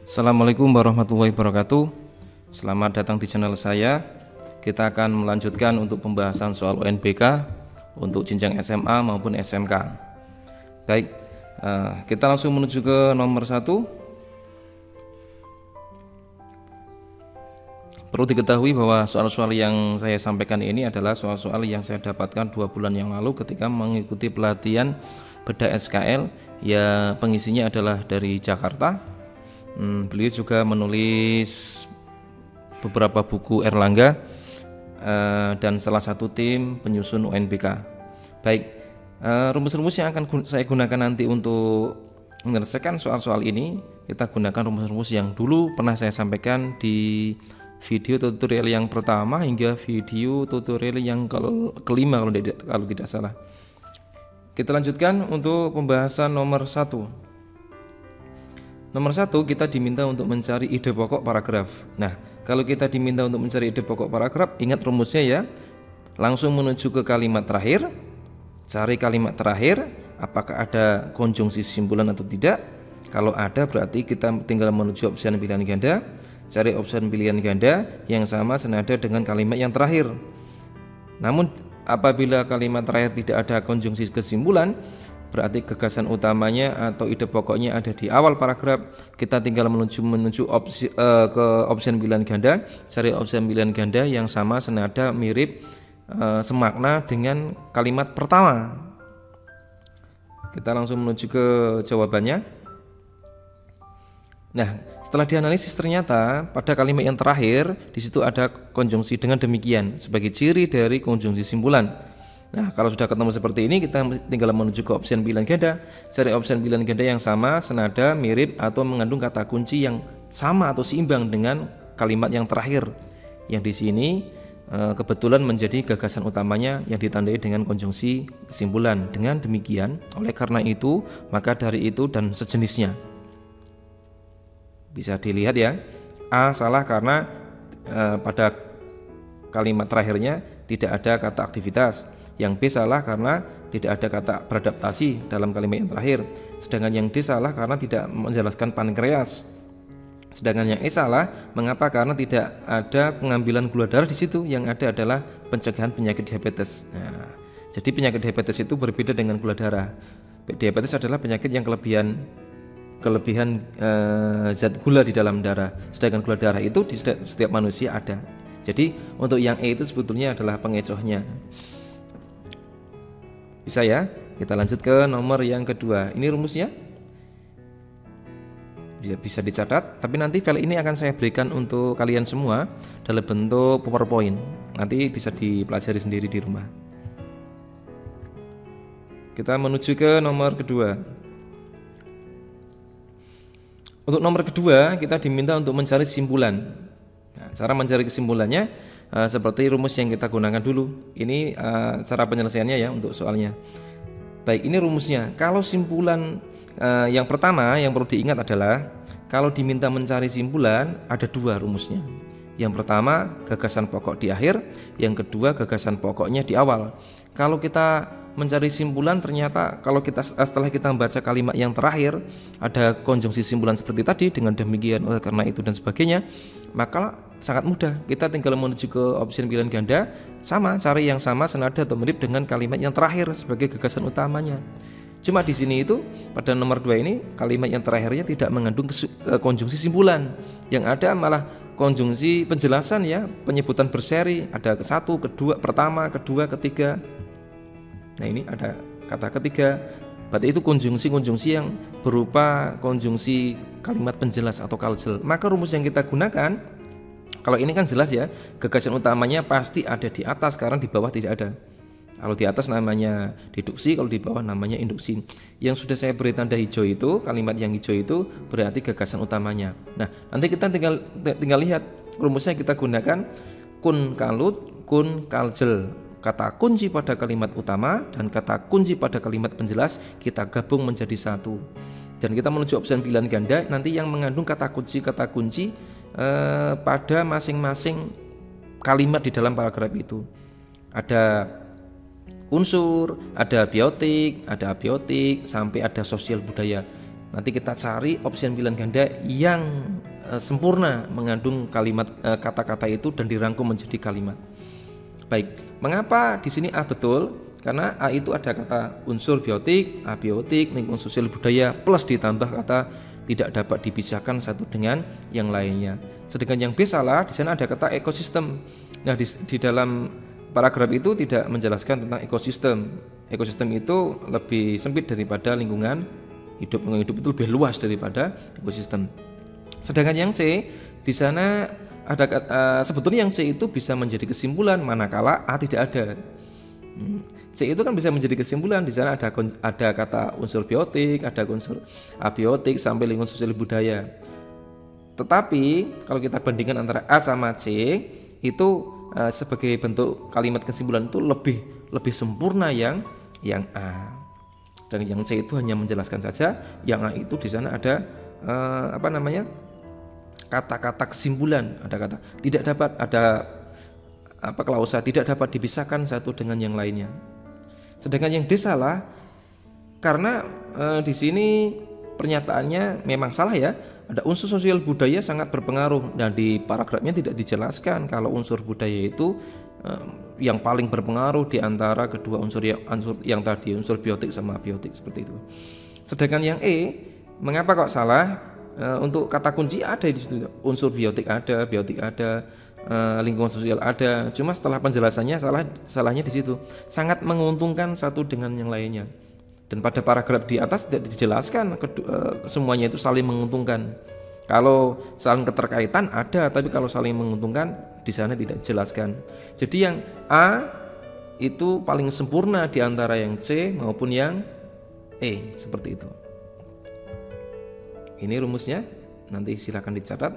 Assalamualaikum warahmatullahi wabarakatuh. Selamat datang di channel saya. Kita akan melanjutkan untuk pembahasan soal UNBK untuk jenjang SMA maupun SMK. Baik, kita langsung menuju ke nomor 1. Perlu diketahui bahwa soal-soal yang saya sampaikan ini adalah soal-soal yang saya dapatkan 2 bulan yang lalu ketika mengikuti pelatihan bedah SKL. Ya, pengisinya adalah dari Jakarta. Beliau juga menulis beberapa buku Erlangga dan salah satu tim penyusun UNBK. Baik, rumus-rumus yang akan saya gunakan nanti untuk menyelesaikan soal-soal ini, kita gunakan rumus-rumus yang dulu pernah saya sampaikan di video tutorial yang pertama hingga video tutorial yang kelima kalau tidak salah. Kita lanjutkan untuk pembahasan nomor 1. Nomor 1, kita diminta untuk mencari ide pokok paragraf. Nah, kalau kita diminta untuk mencari ide pokok paragraf, ingat rumusnya ya. Langsung menuju ke kalimat terakhir. Cari kalimat terakhir, apakah ada konjungsi simpulan atau tidak. Kalau ada, berarti kita tinggal menuju opsi pilihan ganda. Cari opsi pilihan ganda yang sama senada dengan kalimat yang terakhir. Namun, apabila kalimat terakhir tidak ada konjungsi kesimpulan, berarti gagasan utamanya atau ide pokoknya ada di awal paragraf. Kita tinggal menuju opsi ke opsi pilihan ganda, cari opsi pilihan ganda yang sama senada mirip semakna dengan kalimat pertama. Kita langsung menuju ke jawabannya. Nah, setelah dianalisis ternyata pada kalimat yang terakhir di situ ada konjungsi dengan demikian sebagai ciri dari konjungsi simpulan. Nah, kalau sudah ketemu seperti ini, kita tinggal menuju ke opsi pilihan ganda, cari opsi pilihan ganda yang sama, senada, mirip, atau mengandung kata kunci yang sama atau seimbang dengan kalimat yang terakhir. Yang di sini kebetulan menjadi gagasan utamanya yang ditandai dengan konjungsi kesimpulan. Dengan demikian, oleh karena itu, maka dari itu dan sejenisnya. Bisa dilihat ya, A salah karena pada kalimat terakhirnya tidak ada kata aktivitas. Yang B salah karena tidak ada kata beradaptasi dalam kalimat yang terakhir. Sedangkan yang D salah karena tidak menjelaskan pankreas. Sedangkan yang E salah mengapa? Karena tidak ada pengambilan gula darah di situ. Yang ada adalah pencegahan penyakit diabetes. Nah, jadi penyakit diabetes itu berbeda dengan gula darah. Diabetes adalah penyakit yang kelebihan zat gula di dalam darah. Sedangkan gula darah itu di setiap manusia ada. Jadi untuk yang E itu sebetulnya adalah pengecohnya. Bisa ya? Kita lanjut ke nomor yang kedua. Ini rumusnya bisa dicatat, tapi nanti file ini akan saya berikan untuk kalian semua dalam bentuk PowerPoint. Nanti bisa dipelajari sendiri di rumah. Kita menuju ke nomor kedua. Untuk nomor kedua, kita diminta untuk mencari simpulan. Nah, cara mencari kesimpulannya seperti rumus yang kita gunakan dulu. Ini cara penyelesaiannya ya untuk soalnya. Baik, ini rumusnya. Kalau simpulan yang pertama yang perlu diingat adalah kalau diminta mencari simpulan ada 2 rumusnya. Yang pertama gagasan pokok di akhir, yang kedua gagasan pokoknya di awal. Kalau kita mencari simpulan ternyata kalau kita setelah kita membaca kalimat yang terakhir ada konjungsi simpulan seperti tadi, dengan demikian, oleh karena itu dan sebagainya, maka sangat mudah, kita tinggal menuju ke opsi pilihan ganda, sama, cari yang sama senada atau mirip dengan kalimat yang terakhir sebagai gagasan utamanya. Cuma di sini itu pada nomor 2 ini kalimat yang terakhirnya tidak mengandung konjungsi simpulan, yang ada malah konjungsi penjelasan ya, penyebutan berseri, ada satu, kedua, pertama, kedua, ketiga. Nah, ini ada kata ketiga, berarti itu konjungsi yang berupa konjungsi kalimat penjelas atau kaljel. Maka rumus yang kita gunakan, kalau ini kan jelas ya, gagasan utamanya pasti ada di atas, karena di bawah tidak ada. Kalau di atas namanya deduksi, kalau di bawah namanya induksi. Yang sudah saya beri tanda hijau itu, kalimat yang hijau itu berarti gagasan utamanya. Nah, nanti kita tinggal lihat rumusnya kita gunakan kun kalut, kun kaljel. Kata kunci pada kalimat utama dan kata kunci pada kalimat penjelas kita gabung menjadi satu. Dan kita menuju opsi pilihan ganda nanti yang mengandung kata kunci pada masing-masing kalimat di dalam paragraf itu. Ada unsur, ada biotik, ada abiotik, sampai ada sosial budaya. Nanti kita cari opsi pilihan ganda yang sempurna mengandung kalimat kata-kata itu dan dirangkum menjadi kalimat. Baik, mengapa di sini A betul? Karena A itu ada kata unsur biotik, abiotik, lingkungan sosial budaya plus ditambah kata tidak dapat dipisahkan satu dengan yang lainnya. Sedangkan yang B salah, di sana ada kata ekosistem. Nah, di dalam paragraf itu tidak menjelaskan tentang ekosistem. Ekosistem itu lebih sempit daripada lingkungan hidup. Lingkungan hidup itu lebih luas daripada ekosistem. Sedangkan yang C, di sana ada sebetulnya yang C itu bisa menjadi kesimpulan manakala A tidak ada. C itu kan bisa menjadi kesimpulan, di sana ada kata unsur biotik, ada unsur abiotik sampai lingkungan sosial budaya. Tetapi kalau kita bandingkan antara A sama C, itu sebagai bentuk kalimat kesimpulan itu lebih sempurna yang A. Dan yang C itu hanya menjelaskan saja, yang A itu di sana ada kata-kata kesimpulan, ada kata tidak dapat, ada klausa tidak dapat dipisahkan satu dengan yang lainnya. Sedangkan yang D salah karena di sini pernyataannya memang salah ya. Ada unsur sosial budaya sangat berpengaruh dan di paragrafnya tidak dijelaskan kalau unsur budaya itu yang paling berpengaruh di antara kedua unsur yang tadi, unsur biotik sama abiotik seperti itu. Sedangkan yang E, mengapa kok salah? Untuk kata kunci ada di situ, unsur biotik ada, lingkungan sosial ada. Cuma setelah penjelasannya salahnya di situ. Sangat menguntungkan satu dengan yang lainnya. Dan pada paragraf di atas tidak dijelaskan semuanya itu saling menguntungkan. Kalau saling keterkaitan ada, tapi kalau saling menguntungkan di sana tidak dijelaskan. Jadi yang A itu paling sempurna di antara yang C maupun yang E, seperti itu. Ini rumusnya, nanti silakan dicatat.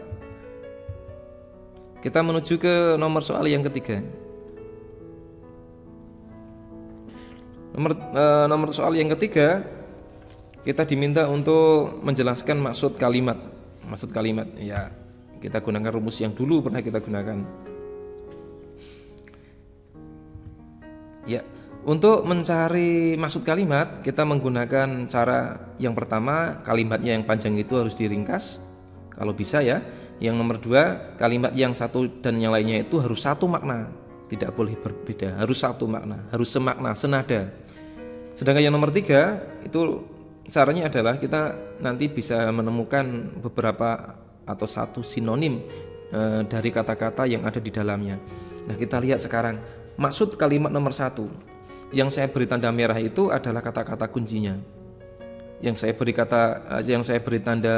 Kita menuju ke nomor soal yang ketiga. Nomor soal yang ketiga, kita diminta untuk menjelaskan maksud kalimat. Maksud kalimat, ya kita gunakan rumus yang dulu pernah kita gunakan. Ya, untuk mencari maksud kalimat, kita menggunakan cara yang pertama, kalimatnya yang panjang itu harus diringkas, kalau bisa ya. Yang nomor dua, kalimat yang satu dan yang lainnya itu harus satu makna, tidak boleh berbeda, harus satu makna, harus semakna, senada. Sedangkan yang nomor tiga, itu caranya adalah kita nanti bisa menemukan beberapa atau satu sinonim dari kata-kata yang ada di dalamnya. Nah, kita lihat sekarang, maksud kalimat nomor satu. Yang saya beri tanda merah itu adalah kata-kata kuncinya. Yang saya beri tanda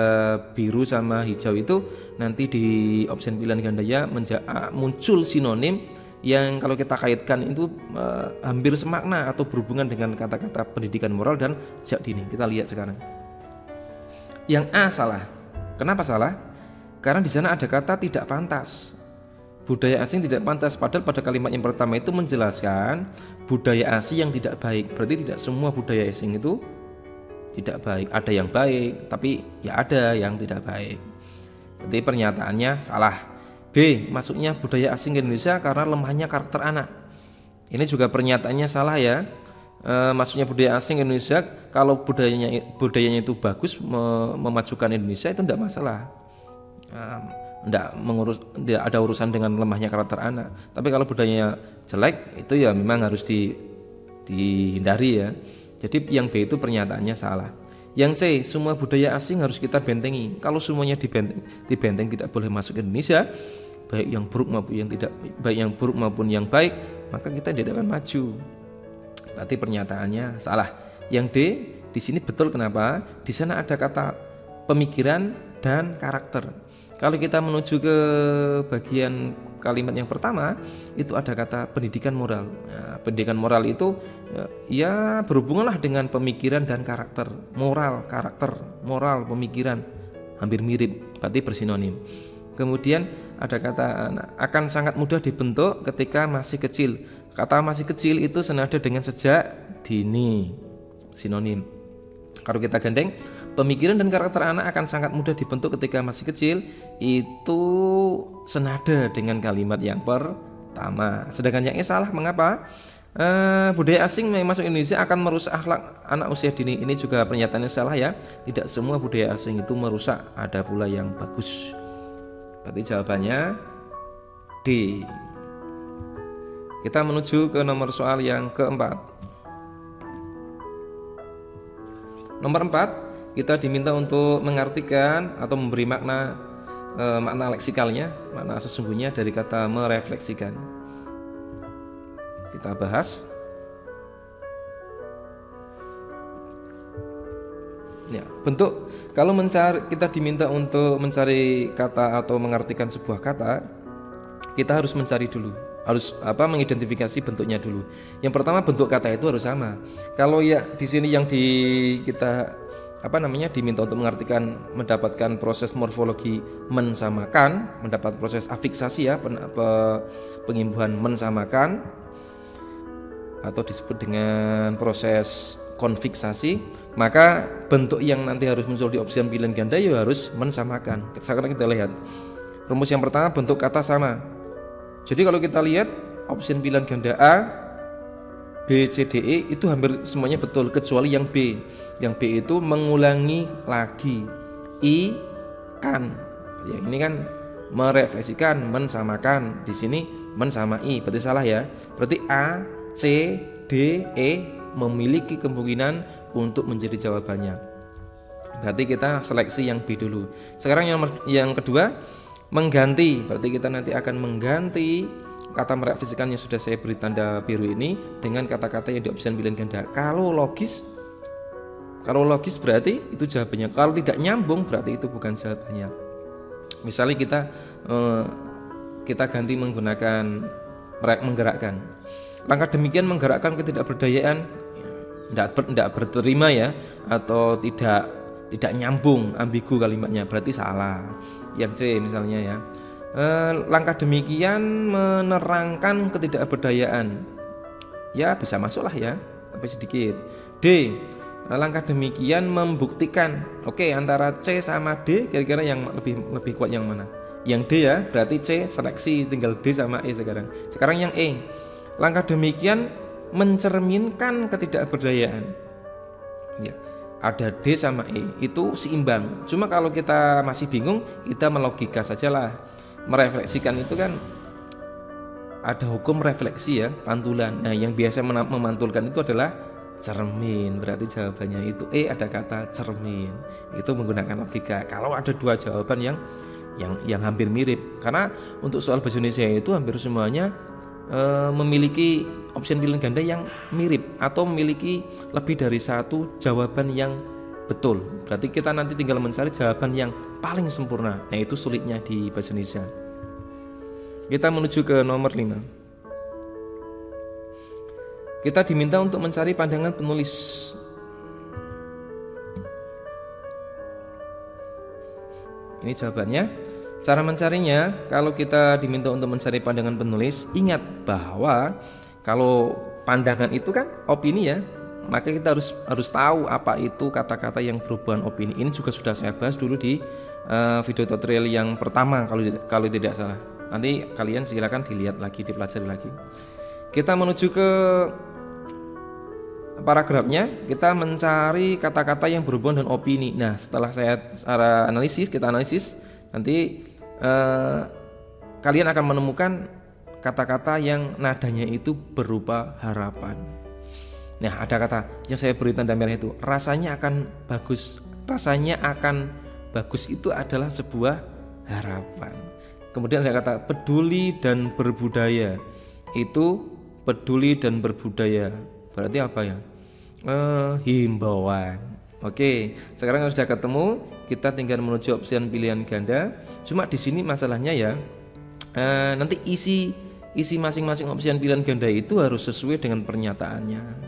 biru sama hijau itu nanti di opsi pilihan gandanya muncul sinonim yang kalau kita kaitkan itu hampir semakna atau berhubungan dengan kata-kata pendidikan moral dan sejak dini. Kita lihat sekarang. Yang A salah. Kenapa salah? Karena di sana ada kata tidak pantas. Budaya asing tidak pantas, padahal pada kalimat yang pertama itu menjelaskan budaya asing yang tidak baik. Berarti tidak semua budaya asing itu tidak baik. Ada yang baik, tapi ya ada yang tidak baik. Berarti pernyataannya salah. B, masuknya budaya asing ke Indonesia karena lemahnya karakter anak. Ini juga pernyataannya salah ya. Masuknya budaya asing ke Indonesia kalau budayanya itu bagus, memajukan Indonesia itu tidak masalah. Tidak ada urusan dengan lemahnya karakter anak. Tapi kalau budayanya jelek itu ya memang harus dihindari ya. Jadi yang B itu pernyataannya salah. Yang C, semua budaya asing harus kita bentengi. Kalau semuanya dibenteng tidak boleh masuk ke Indonesia, baik yang buruk maupun yang baik, maka kita tidak akan maju. Berarti pernyataannya salah. Yang D di sini betul, kenapa? Di sana ada kata pemikiran dan karakter. Kalau kita menuju ke bagian kalimat yang pertama, itu ada kata pendidikan moral. Nah, pendidikan moral itu ya berhubunganlah dengan pemikiran dan karakter. Moral, karakter, moral, pemikiran hampir mirip, berarti bersinonim. Kemudian ada kata akan sangat mudah dibentuk ketika masih kecil. Kata masih kecil itu senada dengan sejak dini, sinonim. Kalau kita gandeng, pemikiran dan karakter anak akan sangat mudah dibentuk ketika masih kecil, itu senada dengan kalimat yang pertama. Sedangkan yang salah, mengapa? Budaya asing yang masuk Indonesia akan merusak akhlak anak usia dini. Ini juga pernyataannya salah ya. Tidak semua budaya asing itu merusak, ada pula yang bagus. Berarti jawabannya D. Kita menuju ke nomor soal yang keempat. Nomor 4, kita diminta untuk mengartikan atau memberi makna leksikalnya, makna sesungguhnya dari kata merefleksikan. Kita bahas. Ya, bentuk kalau kita diminta untuk mencari kata atau mengartikan sebuah kata, kita harus mencari dulu, harus mengidentifikasi bentuknya dulu. Yang pertama, bentuk kata itu harus sama. Kalau ya di sini yang kita diminta untuk mengartikan, mendapatkan proses morfologi mensamakan, mendapat proses afiksasi ya, pengimbuhan mensamakan, atau disebut dengan proses konfiksasi, maka bentuk yang nanti harus muncul di opsi pilihan ganda ya harus mensamakan. Sekarang kita lihat rumus yang pertama, bentuk kata sama. Jadi kalau kita lihat opsi pilihan ganda A, B, C, D, E itu hampir semuanya betul kecuali yang B. Yang B itu mengulangi lagi. I, kan. Ya, ini kan merefleksikan, mensamakan. Di sini mensamai, berarti salah ya. Berarti A, C, D, E memiliki kemungkinan untuk menjadi jawabannya. Berarti kita seleksi yang B dulu. Sekarang yang kedua, mengganti. Berarti kita nanti akan mengganti kata merefleksikan yang sudah saya beri tanda biru ini dengan kata-kata yang di opsi pilihan ganda. Kalau logis berarti itu jawabannya. Kalau tidak nyambung berarti itu bukan jawabannya. Misalnya kita ganti menggunakan menggerakkan. Langkah demikian menggerakkan ketidakberdayaan, tidak berterima ya, atau tidak nyambung, ambigu kalimatnya, berarti salah. Yang C misalnya ya, langkah demikian menerangkan ketidakberdayaan, ya bisa masuk lah ya, tapi sedikit. D, langkah demikian membuktikan. Oke, antara C sama D kira-kira yang lebih kuat yang mana? Yang D ya, berarti C seleksi, tinggal D sama E sekarang. Sekarang yang E, langkah demikian mencerminkan ketidakberdayaan. Ya, ada D sama E, itu seimbang. Cuma kalau kita masih bingung, kita melogika sajalah. Merefleksikan itu kan ada hukum refleksi ya, pantulan. Nah, yang biasa memantulkan itu adalah cermin. Berarti jawabannya itu E, ada kata cermin. Itu menggunakan logika. Kalau ada dua jawaban yang hampir mirip, karena untuk soal bahasa Indonesia itu hampir semuanya memiliki opsi pilihan ganda yang mirip atau memiliki lebih dari satu jawaban yang betul. Berarti kita nanti tinggal mencari jawaban yang paling sempurna. Nah, itu sulitnya di bahasa Indonesia. Kita menuju ke nomor 5. Kita diminta untuk mencari pandangan penulis. Ini jawabannya. Cara mencarinya, kalau kita diminta untuk mencari pandangan penulis, ingat bahwa kalau pandangan itu kan opini ya, maka kita harus tahu apa itu kata-kata yang berhubungan opini. Ini juga sudah saya bahas dulu di video tutorial yang pertama kalau tidak salah. Nanti kalian silakan dilihat lagi, dipelajari lagi. Kita menuju ke paragrafnya, kita mencari kata-kata yang berhubungan dengan opini. Nah, setelah kita analisis, nanti kalian akan menemukan kata-kata yang nadanya itu berupa harapan. Nah, ada kata yang saya beri tanda merah itu, rasanya akan bagus. Rasanya akan bagus itu adalah sebuah harapan. Kemudian ada kata peduli dan berbudaya. Itu peduli dan berbudaya. Berarti apa ya? Himbauan. Oke, sekarang sudah ketemu, kita tinggal menuju opsi pilihan ganda. Cuma di sini masalahnya ya, nanti isi masing-masing opsi pilihan ganda itu harus sesuai dengan pernyataannya,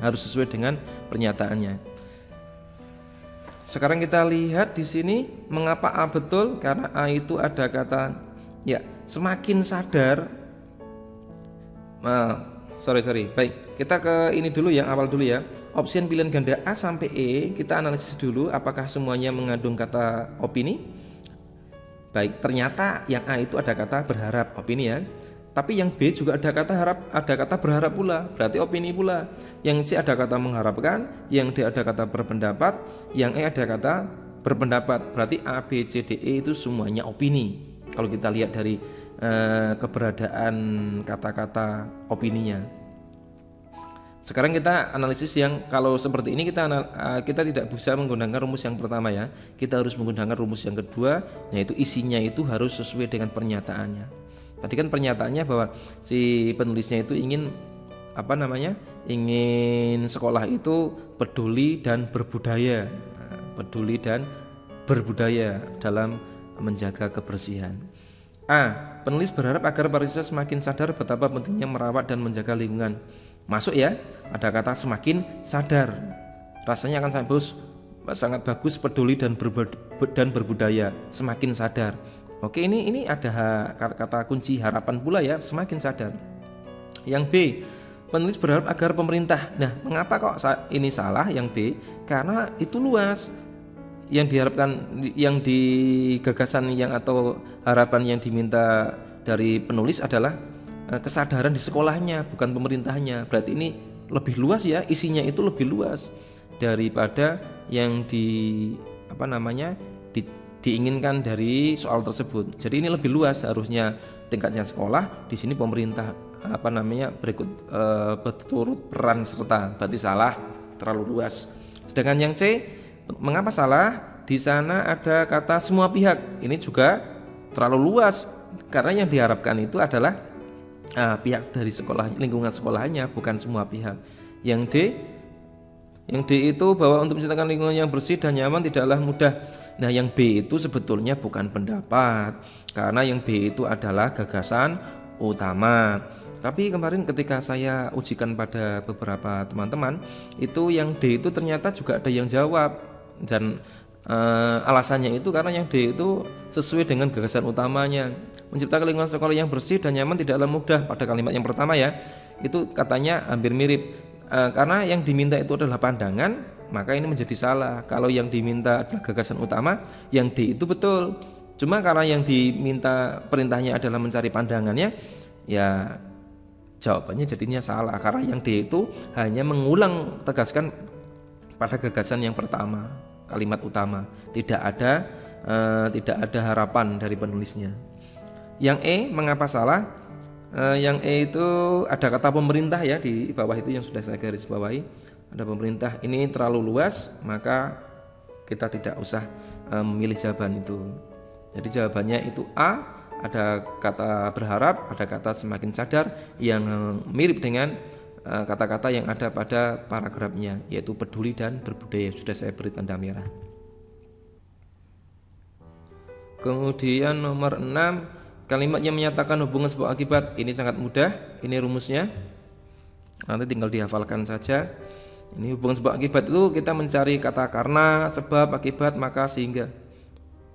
Sekarang kita lihat di sini mengapa A betul, karena A itu ada kata ya semakin sadar. Baik, kita ke ini dulu yang awal dulu ya. Opsi pilihan ganda A sampai E kita analisis dulu apakah semuanya mengandung kata opini. Baik, ternyata yang A itu ada kata berharap, opini ya. Tapi yang B juga ada kata berharap pula, berarti opini pula. Yang C ada kata mengharapkan, yang D ada kata berpendapat, yang E ada kata berpendapat. Berarti A, B, C, D, E itu semuanya opini. kalau kita lihat dari keberadaan kata-kata opininya. Sekarang kita analisis yang kalau seperti ini kita tidak bisa menggunakan rumus yang pertama ya. Kita harus menggunakan rumus yang kedua, yaitu isinya itu harus sesuai dengan pernyataannya. Tadi kan pernyataannya bahwa si penulisnya itu ingin ingin sekolah itu peduli dan berbudaya. Peduli dan berbudaya dalam menjaga kebersihan. A. Penulis berharap agar para siswa semakin sadar betapa pentingnya merawat dan menjaga lingkungan. Masuk ya, ada kata semakin sadar. Rasanya akan sangat bagus peduli dan berbudaya, semakin sadar. Oke, ini ada kata kunci harapan pula ya, semakin sadar. Yang B, penulis berharap agar pemerintah. Nah, mengapa kok ini salah yang B? Karena itu luas. Yang diharapkan, yang di gagasan yang atau harapan yang diminta dari penulis adalah kesadaran di sekolahnya, bukan pemerintahnya. Berarti ini lebih luas ya, isinya itu lebih luas daripada yang diinginkan dari soal tersebut. Jadi ini lebih luas, harusnya tingkatnya sekolah, di sini pemerintah berturut peran serta. Berarti salah, terlalu luas. Sedangkan yang C, mengapa salah? Di sana ada kata semua pihak. Ini juga terlalu luas karena yang diharapkan itu adalah pihak dari sekolah, lingkungan sekolahnya, bukan semua pihak. Yang D itu bahwa untuk menciptakan lingkungan yang bersih dan nyaman tidaklah mudah. Nah, yang B itu sebetulnya bukan pendapat, karena yang B itu adalah gagasan utama. Tapi kemarin ketika saya ujikan pada beberapa teman-teman, itu yang D itu ternyata juga ada yang jawab, dan alasannya itu karena yang D itu sesuai dengan gagasan utamanya, menciptakan lingkungan sekolah yang bersih dan nyaman tidaklah mudah. Pada kalimat yang pertama ya, itu katanya hampir mirip, karena yang diminta itu adalah pandangan, maka ini menjadi salah. Kalau yang diminta adalah gagasan utama, yang D itu betul. Cuma karena yang diminta perintahnya adalah mencari pandangannya, ya jawabannya jadinya salah, karena yang D itu hanya mengulang, tegaskan pada gagasan yang pertama, kalimat utama, tidak ada harapan dari penulisnya. Yang E, mengapa salah? Yang E itu ada kata pemerintah ya di bawah itu yang sudah saya garis bawahi, ada pemerintah. Ini terlalu luas, maka kita tidak usah memilih jawaban itu. Jadi jawabannya itu A, ada kata berharap, ada kata semakin sadar yang mirip dengan kata-kata yang ada pada paragrafnya, yaitu peduli dan berbudaya. Sudah saya beri tanda merah. Kemudian nomor 6, kalimat yang menyatakan hubungan sebab akibat. Ini sangat mudah, ini rumusnya, nanti tinggal dihafalkan saja. Ini hubungan sebab akibat itu kita mencari kata karena, sebab, akibat, maka, sehingga.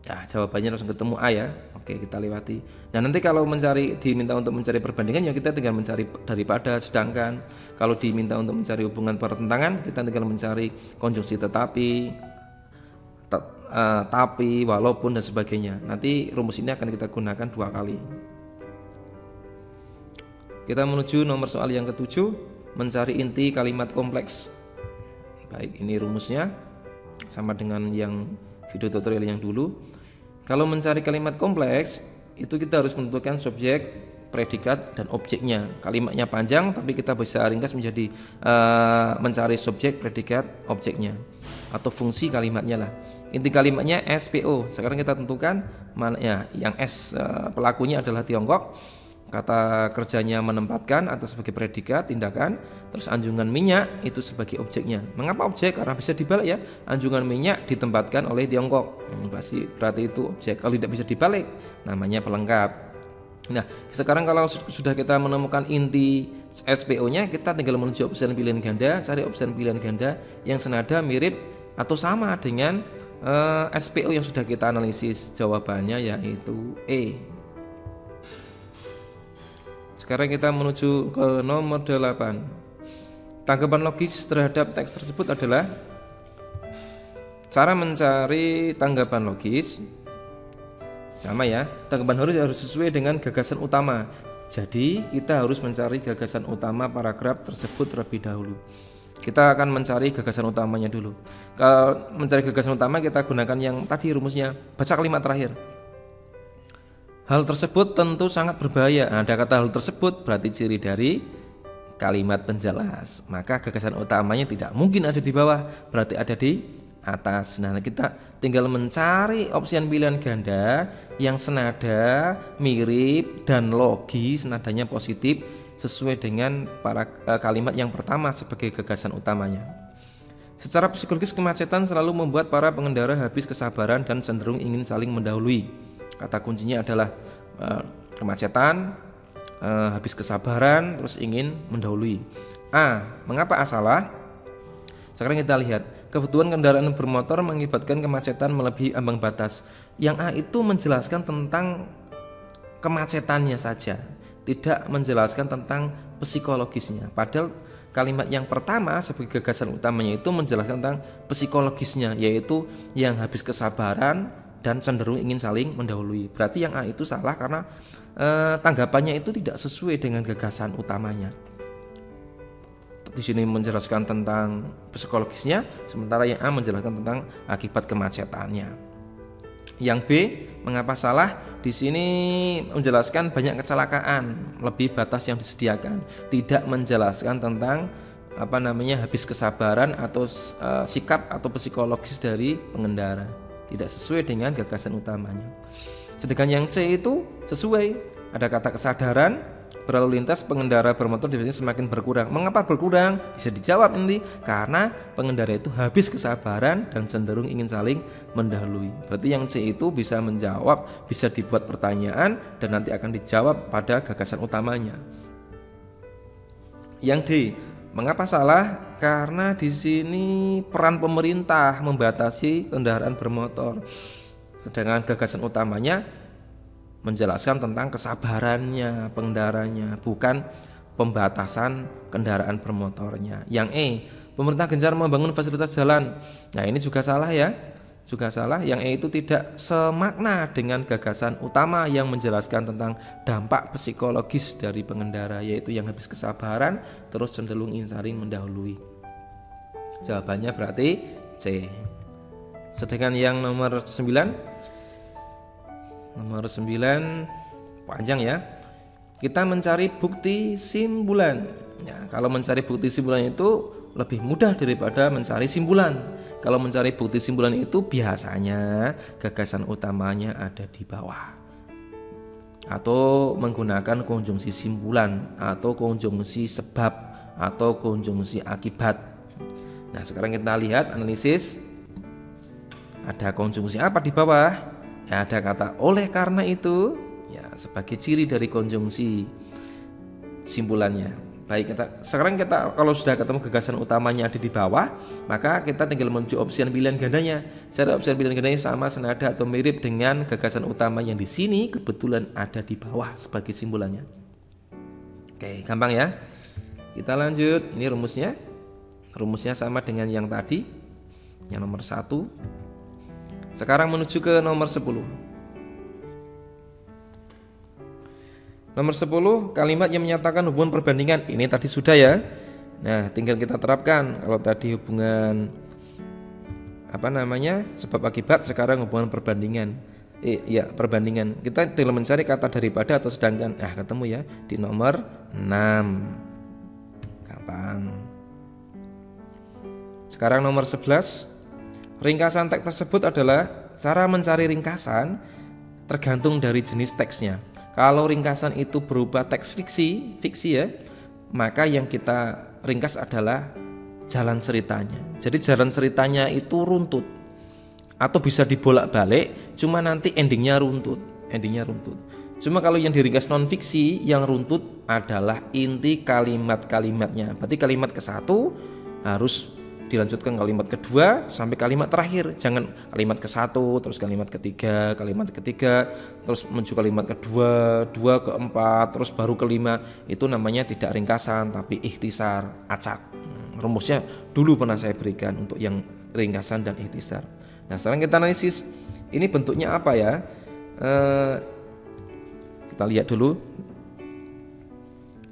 Nah, jawabannya langsung ketemu A ya. Oke, kita lewati. Nah, nanti kalau diminta untuk mencari perbandingan, ya kita tinggal mencari daripada, sedangkan. Kalau diminta untuk mencari hubungan pertentangan, kita tinggal mencari konjungsi tetapi, tapi, walaupun, dan sebagainya. Nanti rumus ini akan kita gunakan 2 kali. Kita menuju nomor soal yang ke-7, mencari inti kalimat kompleks. Baik, ini rumusnya sama dengan yang video tutorial yang dulu. Kalau mencari kalimat kompleks, itu kita harus menentukan subjek, predikat, dan objeknya. Kalimatnya panjang, tapi kita bisa ringkas menjadi mencari subjek, predikat, objeknya, atau fungsi kalimatnya lah. Inti kalimatnya SPO. Sekarang kita tentukan mana ya. Yang S pelakunya adalah Tiongkok, kata kerjanya menempatkan atau sebagai predikat tindakan, terus anjungan minyak itu sebagai objeknya. Mengapa objek? Karena bisa dibalik ya, anjungan minyak ditempatkan oleh Tiongkok, berarti itu objek. Kalau tidak bisa dibalik, namanya pelengkap. Nah, sekarang kalau sudah kita menemukan inti SPO-nya, kita tinggal menuju opsi pilihan ganda, cari opsi pilihan ganda yang senada, mirip, atau sama dengan SPO yang sudah kita analisis. Jawabannya yaitu E. Sekarang kita menuju ke nomor 8. Tanggapan logis terhadap teks tersebut adalah cara mencari tanggapan logis. Sama ya, tanggapan harus sesuai dengan gagasan utama. Jadi kita harus mencari gagasan utama paragraf tersebut terlebih dahulu. Kita akan mencari gagasan utamanya dulu. Kalau mencari gagasan utama, kita gunakan yang tadi rumusnya, baca kalimat terakhir. Hal tersebut tentu sangat berbahaya. Ada kata hal tersebut berarti ciri dari kalimat penjelas. Maka gagasan utamanya tidak mungkin ada di bawah, berarti ada di atas. Nah, kita tinggal mencari opsian pilihan ganda yang senada, mirip dan logis, nadanya positif sesuai dengan kalimat yang pertama sebagai gagasan utamanya. Secara psikologis, kemacetan selalu membuat para pengendara habis kesabaran dan cenderung ingin saling mendahului. Kata kuncinya adalah kemacetan, habis kesabaran, terus ingin mendahului. Mengapa A salah? Sekarang kita lihat, kebutuhan kendaraan bermotor mengakibatkan kemacetan melebihi ambang batas. Yang A itu menjelaskan tentang kemacetannya saja, tidak menjelaskan tentang psikologisnya. Padahal kalimat yang pertama sebagai gagasan utamanya itu menjelaskan tentang psikologisnya, yaitu yang habis kesabaran dan cenderung ingin saling mendahului. Berarti yang A itu salah karena tanggapannya itu tidak sesuai dengan gagasan utamanya. Di sini menjelaskan tentang psikologisnya, sementara yang A menjelaskan tentang akibat kemacetannya. Yang B, mengapa salah? Di sini menjelaskan banyak kecelakaan, lebih batas yang disediakan, tidak menjelaskan tentang habis kesabaran atau sikap atau psikologis dari pengendara. Tidak sesuai dengan gagasan utamanya. Sedangkan yang C itu sesuai. Ada kata kesadaran, berlalu lintas pengendara bermotor dirinya semakin berkurang. Mengapa berkurang? Bisa dijawab nanti, karena pengendara itu habis kesabaran dan cenderung ingin saling mendahului. Berarti yang C itu bisa menjawab, bisa dibuat pertanyaan dan nanti akan dijawab pada gagasan utamanya. Yang D, mengapa salah? Karena di sini peran pemerintah membatasi kendaraan bermotor. Sedangkan gagasan utamanya menjelaskan tentang kesabarannya pengendaranya, bukan pembatasan kendaraan bermotornya. Yang E, pemerintah gencar membangun fasilitas jalan. Nah, ini juga salah ya. Juga salah. Yang E itu tidak semakna dengan gagasan utama yang menjelaskan tentang dampak psikologis dari pengendara, yaitu yang habis kesabaran terus cenderung ingin saling mendahului. Jawabannya berarti C. Sedangkan yang nomor 9 panjang ya. Kita mencari bukti simpulan. Ya, kalau mencari bukti simpulan itu lebih mudah daripada mencari simpulan. Kalau mencari bukti simpulan itu biasanya gagasan utamanya ada di bawah, atau menggunakan konjungsi simpulan, atau konjungsi sebab, atau konjungsi akibat. Nah, sekarang kita lihat analisis. Ada konjungsi apa di bawah? Ya, ada kata oleh karena itu, ya, sebagai ciri dari konjungsi simpulannya. Baik, sekarang kita kalau sudah ketemu gagasan utamanya ada di bawah, maka kita tinggal menuju opsian pilihan gandanya. Cara opsian pilihan gandanya sama, senada atau mirip dengan gagasan utama yang di sini kebetulan ada di bawah sebagai simpulannya. Oke, gampang ya. Kita lanjut. Ini rumusnya. Rumusnya sama dengan yang tadi, yang nomor 1. Sekarang menuju ke nomor 10. Nomor 10, kalimat yang menyatakan hubungan perbandingan. Ini tadi sudah ya. Nah, tinggal kita terapkan. Kalau tadi hubungan sebab akibat, sekarang hubungan perbandingan. Perbandingan. Kita tinggal mencari kata daripada atau sedangkan. Ketemu ya di nomor 6. Gampang. Sekarang nomor 11. Ringkasan teks tersebut adalah cara mencari ringkasan tergantung dari jenis teksnya. Kalau ringkasan itu berupa teks fiksi ya, maka yang kita ringkas adalah jalan ceritanya. Jadi jalan ceritanya itu runtut atau bisa dibolak-balik, cuma nanti endingnya runtut. Cuma kalau yang diringkas non fiksi, yang runtut adalah inti kalimat-kalimatnya. Berarti kalimat ke-1 harus dilanjutkan kalimat kedua sampai kalimat terakhir. Jangan kalimat ke-1 terus kalimat ketiga, terus menuju kalimat kedua, 2 ke 4, terus baru kelima. Itu namanya tidak ringkasan tapi ikhtisar, acak. Rumusnya dulu pernah saya berikan untuk yang ringkasan dan ikhtisar. Nah, sekarang kita analisis. Ini bentuknya apa ya? Kita lihat dulu.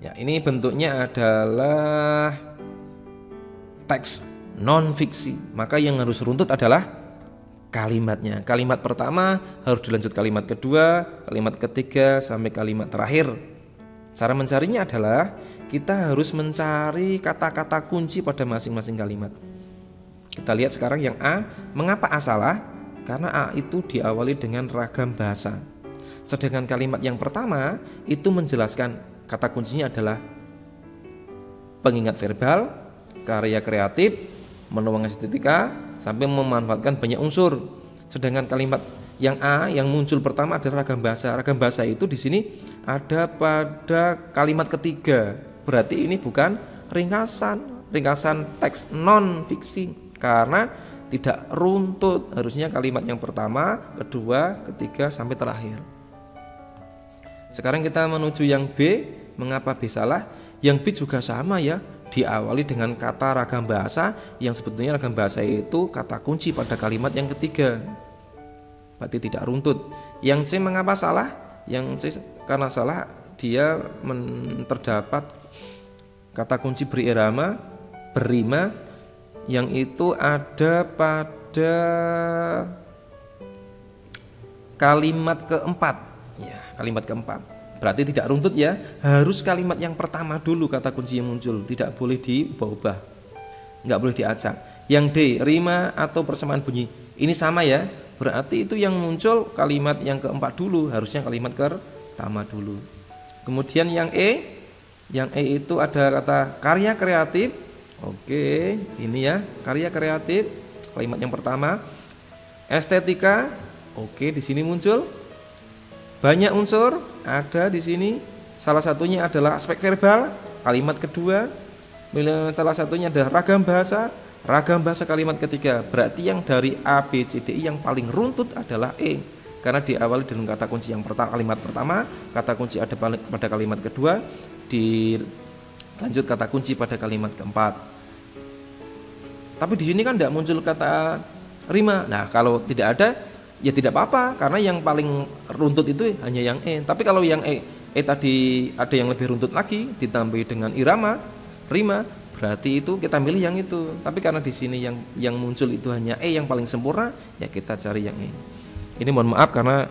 Ya, ini bentuknya adalah teks non fiksi, maka yang harus runtut adalah kalimatnya. Kalimat pertama harus dilanjut kalimat kedua, kalimat ketiga sampai kalimat terakhir. Cara mencarinya adalah kita harus mencari kata-kata kunci pada masing-masing kalimat. Kita lihat sekarang yang A. Mengapa A salah? Karena A itu diawali dengan ragam bahasa. Sedangkan kalimat yang pertama itu menjelaskan kata kuncinya adalah pengingat verbal, karya kreatif, menuang estetika, sampai memanfaatkan banyak unsur. Sedangkan kalimat yang A yang muncul pertama adalah ragam bahasa. Ragam bahasa itu di sini ada pada kalimat ketiga. Berarti ini bukan ringkasan teks non fiksi karena tidak runtut. Harusnya kalimat yang pertama, kedua, ketiga sampai terakhir. Sekarang kita menuju yang B. Mengapa B salah? Yang B juga sama ya, diawali dengan kata ragam bahasa yang sebetulnya ragam bahasa itu kata kunci pada kalimat yang ketiga. Berarti tidak runtut. Yang C mengapa salah? Yang C karena salah dia terdapat kata kunci berirama, berrima yang itu ada pada kalimat keempat. Ya, kalimat keempat. Berarti tidak runtut ya. Harus kalimat yang pertama dulu kata kunci yang muncul, tidak boleh diubah-ubah. Enggak boleh diacak. Yang D, rima atau persamaan bunyi. Ini sama ya. Berarti itu yang muncul kalimat yang keempat dulu, harusnya kalimat pertama dulu. Kemudian yang E itu ada kata karya kreatif. Oke, ini ya, karya kreatif, kalimat yang pertama. Estetika. Oke, di sini muncul. Banyak unsur ada di sini. Salah satunya adalah aspek verbal, kalimat kedua. Salah satunya adalah ragam bahasa kalimat ketiga. Berarti yang dari A, B, C, D, I yang paling runtut adalah E. Karena diawali dengan kata kunci yang pertama, kalimat pertama, kata kunci ada pada kalimat kedua, dilanjut kata kunci pada kalimat keempat. Tapi di sini kan tidak muncul kata rima. Nah, kalau tidak ada ya tidak apa-apa, karena yang paling runtut itu hanya yang E. Tapi kalau yang E tadi ada yang lebih runtut lagi, ditambahi dengan irama, rima, berarti itu kita milih yang itu. Tapi karena di sini yang muncul itu hanya E yang paling sempurna, ya kita cari yang E. Ini mohon maaf karena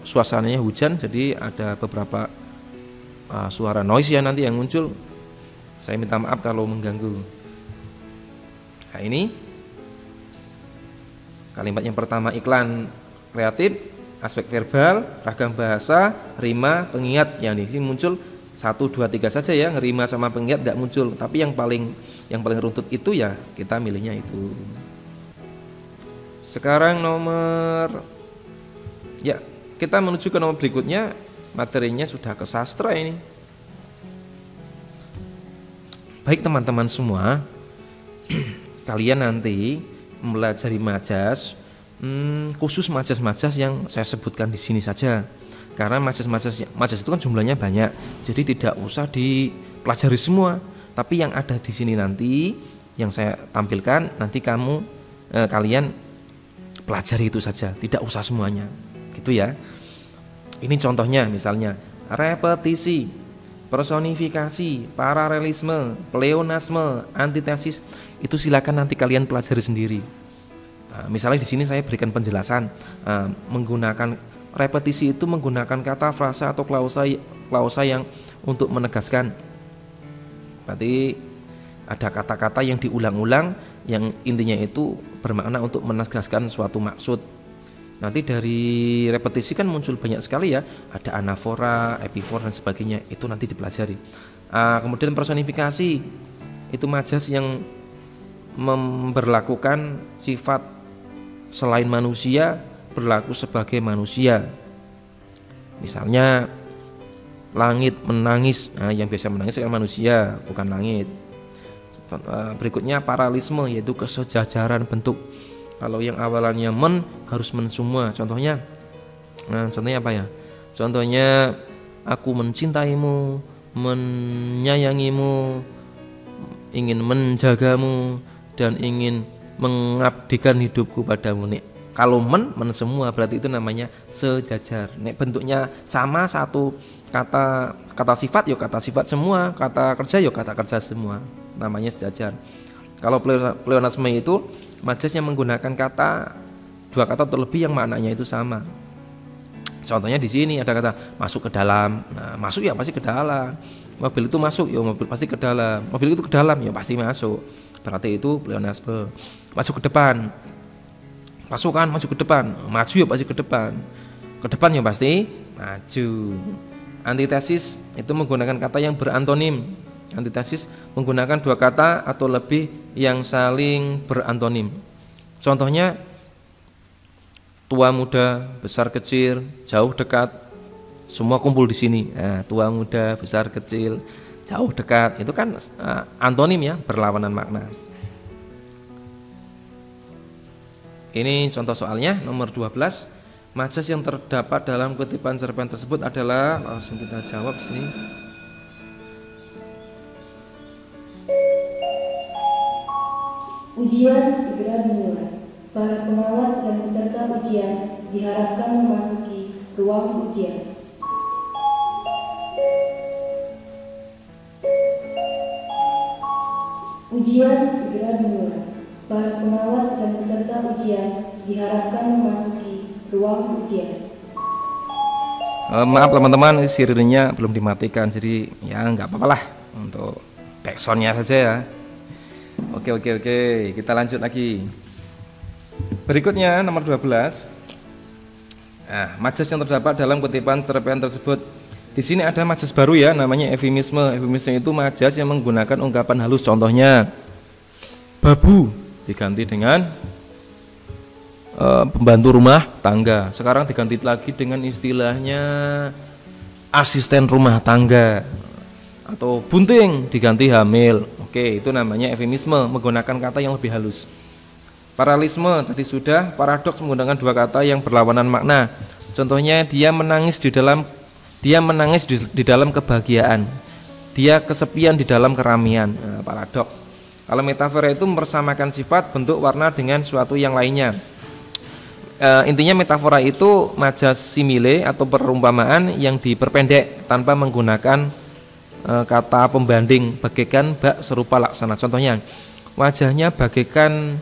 suasananya hujan, jadi ada beberapa suara noise ya nanti yang muncul. Saya minta maaf kalau mengganggu. Nah, ini kalimat yang pertama iklan kreatif, aspek verbal, ragam bahasa, rima, pengingat. Yang di sini muncul 1, 2, 3 saja ya, rima sama pengingat tidak muncul. Tapi yang paling runtut itu ya kita milihnya itu. Sekarang kita menuju ke nomor berikutnya. Materinya sudah ke sastra ini. Baik teman-teman semua, kalian nanti mempelajari majas, khusus majas-majas yang saya sebutkan di sini saja. Karena majas itu kan jumlahnya banyak, jadi tidak usah dipelajari semua. Tapi yang ada di sini nanti, yang saya tampilkan nanti kalian pelajari itu saja, tidak usah semuanya, gitu ya. Ini contohnya, misalnya repetisi, personifikasi, paralelisme, pleonasme, antitesis, itu silakan nanti kalian pelajari sendiri. Nah, misalnya di sini saya berikan penjelasan menggunakan repetisi itu menggunakan kata, frasa atau klausa yang untuk menegaskan. Berarti ada kata-kata yang diulang-ulang yang intinya itu bermakna untuk menegaskan suatu maksud. Nanti dari repetisi kan muncul banyak sekali ya, ada anafora, epifor dan sebagainya, itu nanti dipelajari. Kemudian personifikasi, itu majas yang memberlakukan sifat selain manusia berlaku sebagai manusia. Misalnya langit menangis, yang biasa menangis kan manusia, bukan langit. Berikutnya paralelisme, yaitu kesejajaran bentuk. Kalau yang awalannya harus semua. Contohnya apa ya? Contohnya aku mencintaimu, menyayangimu, ingin menjagamu, dan ingin mengabdikan hidupku padamu. Nek kalau men semua, berarti itu namanya sejajar. Nek bentuknya sama, satu kata sifat yo kata sifat semua, kata kerja yo kata kerja semua, namanya sejajar. Kalau pleonasme itu majas yang menggunakan kata dua kata atau lebih yang maknanya itu sama. Contohnya di sini ada kata masuk ke dalam. Nah, masuk ya pasti ke dalam. Mobil itu masuk, ya mobil pasti ke dalam. Mobil itu ke dalam, ya pasti masuk. Berarti itu pleonasme. Maju ke depan. Pasukan maju ke depan. Maju ya pasti ke depan. Ke depan ya pasti maju. Antitesis itu menggunakan kata yang berantonim. Antitesis menggunakan dua kata atau lebih yang saling berantonim. Contohnya tua muda, besar kecil, jauh dekat, semua kumpul di sini. Nah, tua muda, besar kecil, jauh dekat, itu kan antonim ya, berlawanan makna. Ini contoh soalnya nomor 12. Majas yang terdapat dalam kutipan cerpen tersebut adalah, langsung kita jawab sini. Ujian segera dimulai. Para pengawas dan peserta ujian diharapkan memasuki ruang ujian. Ujian segera dimulai. Para pengawas dan peserta ujian diharapkan memasuki ruang ujian. Maaf teman-teman, sirinnya belum dimatikan, jadi ya nggak apa-apa lah untuk backsoundnya saja ya. Oke, kita lanjut lagi. Berikutnya nomor 12. Nah, majas yang terdapat dalam kutipan cerpen tersebut. Di sini ada majas baru ya, namanya eufemisme. Eufemisme itu majas yang menggunakan ungkapan halus. Contohnya babu diganti dengan pembantu rumah tangga. Sekarang diganti lagi dengan istilahnya asisten rumah tangga. Atau bunting diganti hamil. Oke, itu namanya eufemisme, menggunakan kata yang lebih halus. Paralelisme tadi sudah. Paradoks menggunakan dua kata yang berlawanan makna. Contohnya dia menangis di dalam kebahagiaan. Dia kesepian di dalam keramaian. Nah, paradoks. Kalau metafora itu mempersamakan sifat, bentuk, warna dengan suatu yang lainnya. Intinya metafora itu majas simile atau perumpamaan yang diperpendek tanpa menggunakan kata pembanding, bagaikan bak serupa laksana. Contohnya wajahnya bagaikan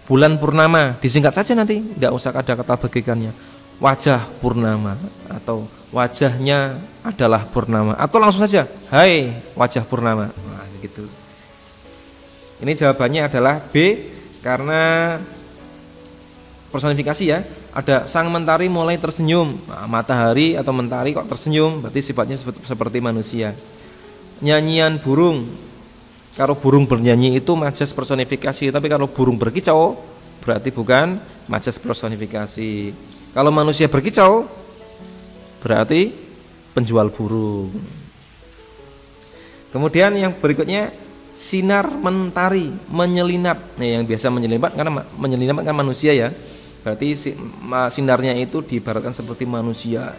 bulan purnama, disingkat saja nanti, tidak usah ada kata bagaikannya. Wajah purnama atau wajahnya adalah purnama, atau langsung saja hai wajah purnama. Nah, begitu. Ini jawabannya adalah B, karena personifikasi ya. Ada sang mentari mulai tersenyum. Nah, matahari atau mentari kok tersenyum, berarti sifatnya seperti manusia. Nyanyian burung, kalau burung bernyanyi itu majas personifikasi, tapi kalau burung berkicau berarti bukan majas personifikasi. Kalau manusia berkicau berarti penjual burung. Kemudian yang berikutnya sinar mentari, menyelinap. Nah, yang biasa menyelinap karena menyelinap kan manusia ya. Berarti sinarnya itu diibaratkan seperti manusia.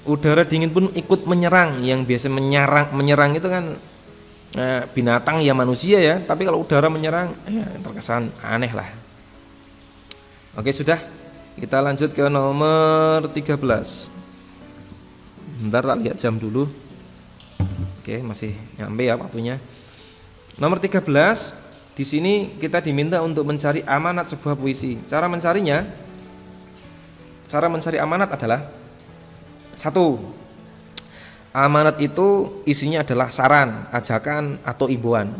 Udara dingin pun ikut menyerang. Yang biasa menyerang itu kan binatang ya manusia ya, tapi kalau udara menyerang ya terkesan aneh lah. Oke, sudah, kita lanjut ke nomor 13. Bentar, tak lihat jam dulu. Oke, masih nyampe ya waktunya. Nomor 13, di sini kita diminta untuk mencari amanat sebuah puisi. Cara mencari amanat adalah 1. Amanat itu isinya adalah saran, ajakan, atau imbauan.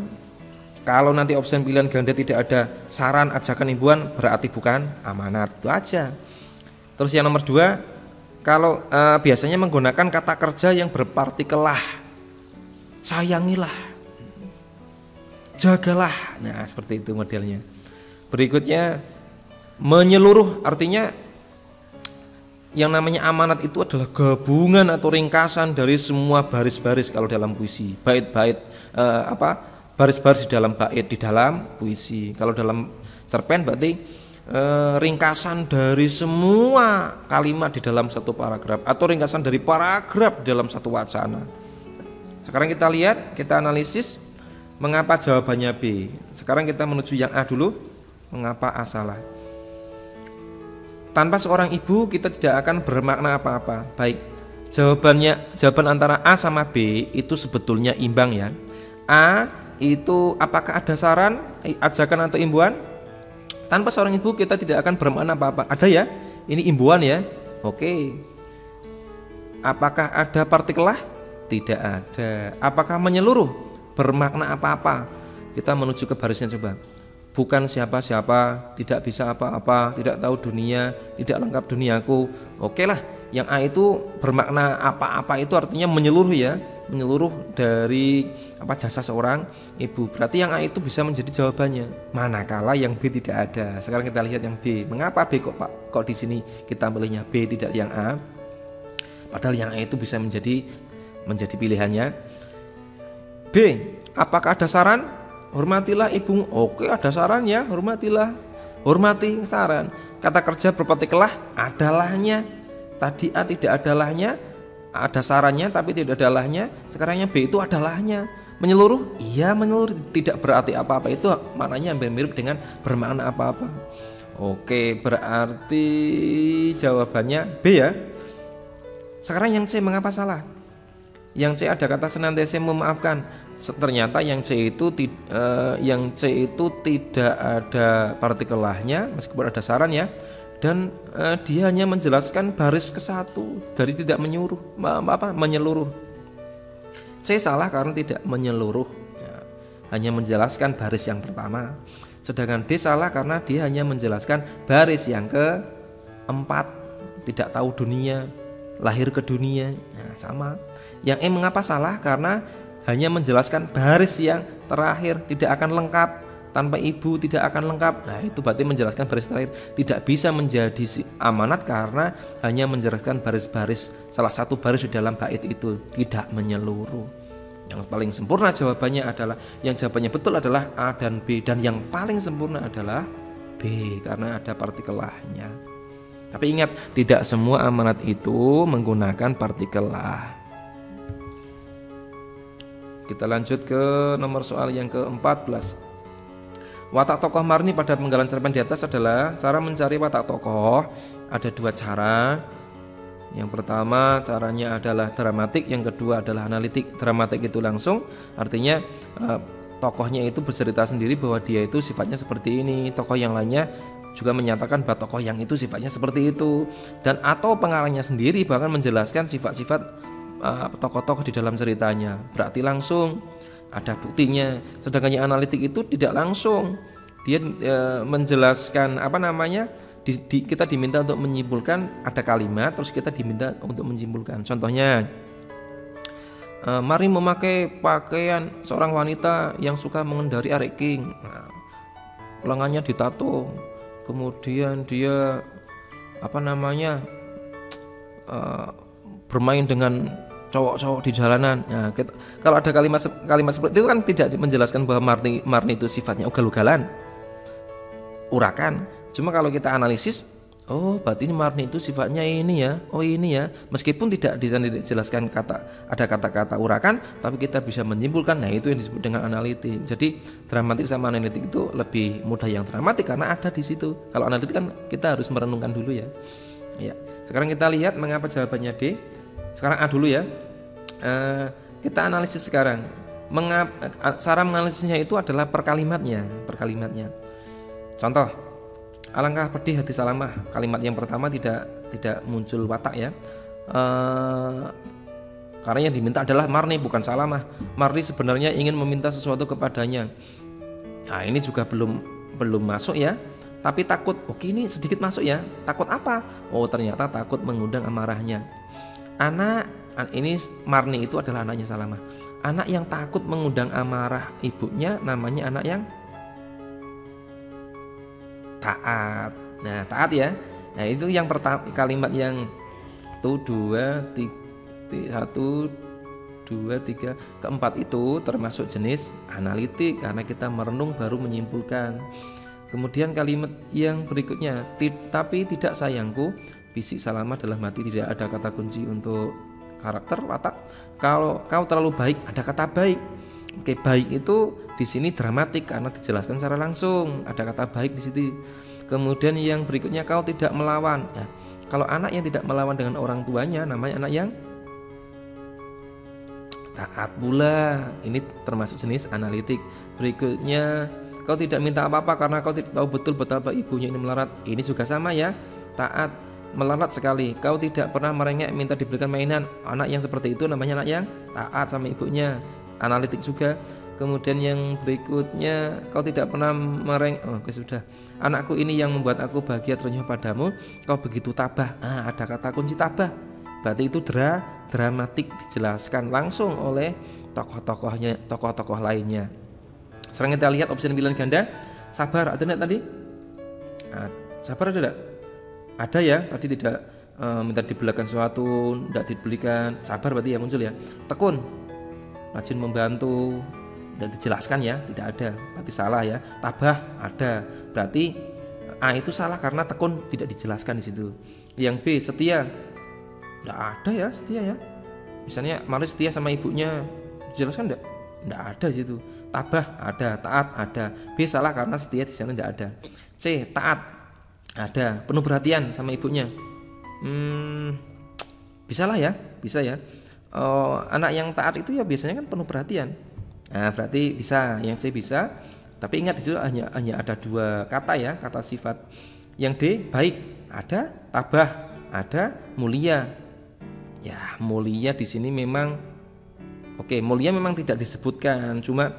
Kalau nanti opsi pilihan ganda tidak ada saran, ajakan, imbauan, berarti bukan amanat. Itu aja. Terus yang nomor 2, kalau biasanya menggunakan kata kerja yang berpartikel lah. Sayangilah, jagalah. Nah, seperti itu modelnya. Berikutnya menyeluruh, artinya yang namanya amanat itu adalah gabungan atau ringkasan dari semua baris-baris kalau dalam puisi, bait-bait baris-baris di dalam bait di dalam puisi. Kalau dalam cerpen berarti ringkasan dari semua kalimat di dalam satu paragraf atau ringkasan dari paragraf di dalam satu wacana. Sekarang kita lihat, kita analisis mengapa jawabannya B. Sekarang kita menuju yang A dulu. Mengapa A salah? Tanpa seorang ibu kita tidak akan bermakna apa-apa. Baik, jawaban antara A sama B itu sebetulnya imbang ya. A itu apakah ada saran, ajakan atau imbauan? Tanpa seorang ibu kita tidak akan bermakna apa-apa. Ada ya? Ini imbuhan ya. Oke. Apakah ada partikelah? Tidak ada. Apakah menyeluruh? Bermakna apa-apa? Kita menuju ke barisnya coba. Bukan siapa-siapa, tidak bisa apa-apa, tidak tahu dunia, tidak lengkap duniaku. Oke lah. Yang A itu bermakna apa-apa itu artinya menyeluruh ya. Menyeluruh dari jasa seorang ibu. Berarti yang A itu bisa menjadi jawabannya. Manakala yang B tidak ada. Sekarang kita lihat yang B. Mengapa B kok di sini kita pilihnya B tidak yang A? Padahal yang A itu bisa menjadi pilihannya. B. Apakah ada saran? Hormatilah ibu. Oke, ada sarannya. Hormatilah. Hormati saran. Kata kerja berpartikelah adalahnya. Tadi A tidak adalahnya. Ada sarannya tapi tidak ada lahnya. Sekarang yang B itu ada lahnya. Menyeluruh? Iya menyeluruh. Tidak berarti apa-apa. Itu maknanya hampir mirip dengan bermakna apa-apa. Oke, berarti jawabannya B ya. Sekarang yang C mengapa salah? Yang C ada kata senantiasa memaafkan. Ternyata yang C itu tidak ada partikel lahnya meskipun ada saran ya. Dan dia hanya menjelaskan baris ke-1 dari tidak menyeluruh. C salah karena tidak menyeluruh ya, hanya menjelaskan baris yang pertama. Sedangkan D salah karena dia hanya menjelaskan baris yang ke-4, tidak tahu dunia, lahir ke dunia. Nah, sama. Yang E mengapa salah? Karena hanya menjelaskan baris yang terakhir, tidak akan lengkap. Tanpa ibu tidak akan lengkap. Nah itu berarti menjelaskan baris terakhir tidak bisa menjadi amanat karena hanya menjelaskan baris-baris salah satu baris di dalam bait itu, tidak menyeluruh. Yang paling sempurna jawabannya adalah, yang jawabannya betul adalah A dan B, dan yang paling sempurna adalah B karena ada partikel lahnya. Tapi ingat, tidak semua amanat itu menggunakan partikel lah. Kita lanjut ke nomor soal yang ke-14. Watak tokoh marni pada penggalan cerpen di atas adalah cara mencari watak tokoh. Ada 2 cara. Yang pertama caranya adalah dramatik, yang kedua adalah analitik. Dramatik itu langsung, artinya tokohnya itu bercerita sendiri bahwa dia itu sifatnya seperti ini. Tokoh yang lainnya juga menyatakan bahwa tokoh yang itu sifatnya seperti itu. Dan atau pengarangnya sendiri bahkan menjelaskan sifat-sifat tokoh-tokoh di dalam ceritanya. Berarti langsung ada buktinya. Sedangkan yang analitik itu tidak langsung. Dia menjelaskan kita diminta untuk menyimpulkan, ada kalimat terus kita diminta untuk menyimpulkan. Contohnya, mari memakai pakaian seorang wanita yang suka mengendari arek king. Nah, lengannya ditato. Kemudian dia bermain dengan cowok-cowok di jalanan. Nah, kalau ada kalimat seperti itu kan tidak menjelaskan bahwa marni itu sifatnya ugal-ugalan, urakan. Cuma kalau kita analisis, oh berarti ini marni itu sifatnya ini ya. Oh ini ya. Meskipun tidak dijelaskan ada kata-kata urakan, tapi kita bisa menyimpulkan. Nah itu yang disebut dengan analitik. Jadi dramatik sama analitik itu lebih mudah yang dramatik karena ada di situ. Kalau analitik kan kita harus merenungkan dulu ya. Ya. Sekarang kita lihat mengapa jawabannya D. Sekarang A dulu ya. Kita analisis sekarang. Cara menganalisisnya itu adalah per kalimatnya. Contoh, alangkah pedih hati Salamah. Kalimat yang pertama tidak muncul watak ya. Karena yang diminta adalah Marni bukan Salamah. Marni sebenarnya ingin meminta sesuatu kepadanya. Nah ini juga belum masuk ya. Tapi takut. Oke ini sedikit masuk ya. Takut apa? Oh ternyata takut mengundang amarahnya. Ini Marni itu adalah anaknya Salamah. Anak yang takut mengundang amarah ibunya namanya anak yang taat. Nah taat ya. Nah itu yang pertama, kalimat yang 1, 2, 3 keempat itu termasuk jenis analitik karena kita merenung baru menyimpulkan. Kemudian kalimat yang berikutnya, tapi tidak sayangku, bisik Salamah dalam hati. Tidak ada kata kunci untuk karakter watak. Kalau kau terlalu baik, ada kata baik. Oke, baik itu di sini dramatik karena dijelaskan secara langsung. Ada kata baik di situ. Kemudian yang berikutnya, kau tidak melawan. Ya, kalau anak yang tidak melawan dengan orang tuanya namanya anak yang taat pula. Ini termasuk jenis analitik. Berikutnya, Kau tidak minta apa-apa karena kau tidak tahu betul betapa ibunya ini melarat. Ini juga sama ya, taat, melarat sekali. Kau tidak pernah merengek minta diberikan mainan. Anak yang seperti itu namanya anak yang taat sama ibunya. Analitik juga. Kemudian yang berikutnya, kau tidak pernah merengek. Oh, sudah. Anakku ini yang membuat aku bahagia terenyuh padamu. Kau begitu tabah. Ada kata kunci tabah. Berarti itu dramatik, dijelaskan langsung oleh tokoh-tokoh lainnya. Sekarang kita lihat opsi pilihan ganda. Sabar ada enggak tadi? Sabar ada enggak? Ada ya, tadi tidak minta dibelikan sesuatu, tidak dibelikan. Sabar berarti yang muncul ya. Tekun, rajin membantu, dan dijelaskan ya, tidak ada, berarti salah ya. Tabah ada, berarti A itu salah karena tekun tidak dijelaskan di situ. Yang B setia, tidak ada ya setia ya. Misalnya Mari setia sama ibunya, dijelaskan tidak ada di situ. Tabah ada, taat ada. B salah karena setia di sana tidak ada. C taat ada, penuh perhatian sama ibunya. Bisa lah ya, bisa ya. Anak yang taat itu ya biasanya kan penuh perhatian. Nah, berarti bisa, yang C bisa. Tapi ingat itu hanya ada 2 kata ya, kata sifat. Yang D baik, ada, tabah, ada, mulia. Ya, mulia di sini memang mulia memang tidak disebutkan, cuma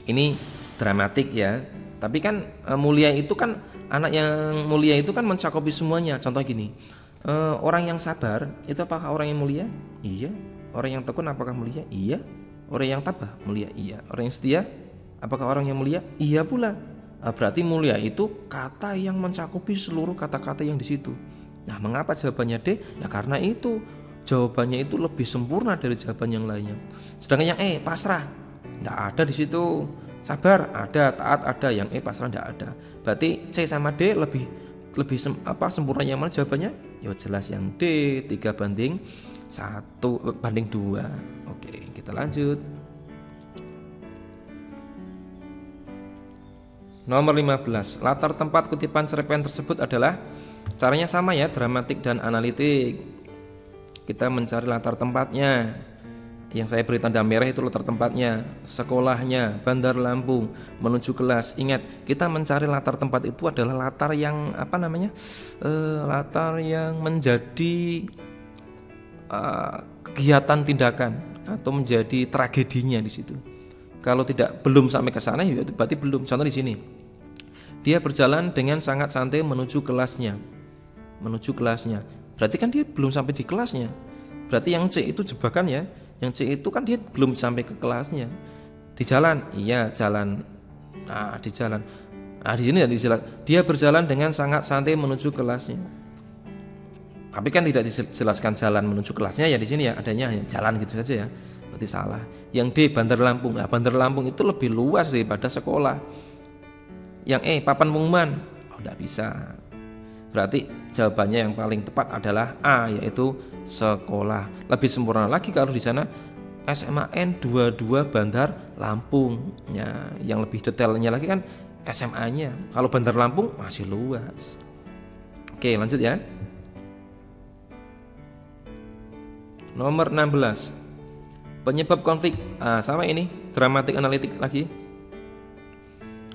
ini dramatik ya. Tapi kan mulia itu kan, anak yang mulia itu kan mencakupi semuanya. Contoh gini, orang yang sabar itu apakah orang yang mulia? Iya. Orang yang tekun apakah mulia? Iya. Orang yang tabah mulia? Iya. Orang yang setia apakah orang yang mulia? Iya pula. Berarti mulia itu kata yang mencakupi seluruh kata-kata yang di situ. Nah, mengapa jawabannya D? Ya karena itu jawabannya itu lebih sempurna dari jawaban yang lainnya. Sedangkan yang E pasrah, tidak ada di situ. Sabar ada, taat ada, yang E pasrah tidak ada. Berarti C sama D lebih sempurna yang mana jawabannya? Ya jelas yang D, 3:1 banding 2. Oke, kita lanjut. Nomor 15. Latar tempat kutipan cerpen tersebut adalah, caranya sama ya, dramatik dan analitik. Kita mencari latar tempatnya. Yang saya beri tanda merah itu latar tempatnya, sekolahnya, Bandar Lampung, menuju kelas. Ingat, kita mencari latar tempat itu adalah latar yang latar yang menjadi kegiatan tindakan atau menjadi tragedinya di situ. Kalau belum sampai ke sana ya berarti belum. Contoh di sini, dia berjalan dengan sangat santai menuju kelasnya. Berarti kan dia belum sampai di kelasnya. Berarti yang C itu jebakan ya. Yang C itu kan dia belum sampai ke kelasnya. Di jalan, iya jalan. Di jalan. Di sini dia berjalan dengan sangat santai menuju kelasnya. Tapi kan tidak dijelaskan jalan menuju kelasnya ya, di sini ya adanya hanya jalan gitu saja ya. Berarti salah. Yang D Bandar Lampung. Bandar Lampung itu lebih luas daripada sekolah. Yang E papan pengumuman. Tidak bisa. Berarti jawabannya yang paling tepat adalah A, yaitu sekolah. Lebih sempurna lagi kalau di sana SMAN 22 Bandar Lampung. Ya, yang lebih detailnya lagi kan SMA-nya. Kalau Bandar Lampung masih luas. Oke, lanjut ya. Nomor 16. Penyebab konflik. Sama ini, dramatik analitik lagi.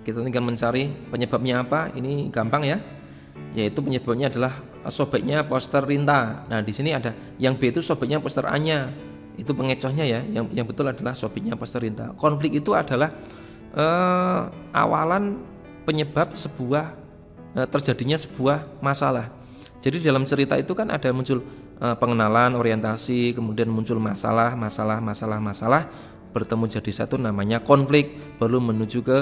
Kita tinggal mencari penyebabnya apa. Ini gampang ya. Yaitu penyebabnya adalah sobeknya poster Rinta. Nah, di sini ada yang B itu sobeknya poster A-nya. Itu pengecohnya ya. Yang betul adalah sobeknya poster Rinta. Konflik itu adalah awalan penyebab terjadinya sebuah masalah. Jadi dalam cerita itu kan ada muncul pengenalan, orientasi, kemudian muncul masalah, bertemu jadi satu namanya konflik, baru menuju ke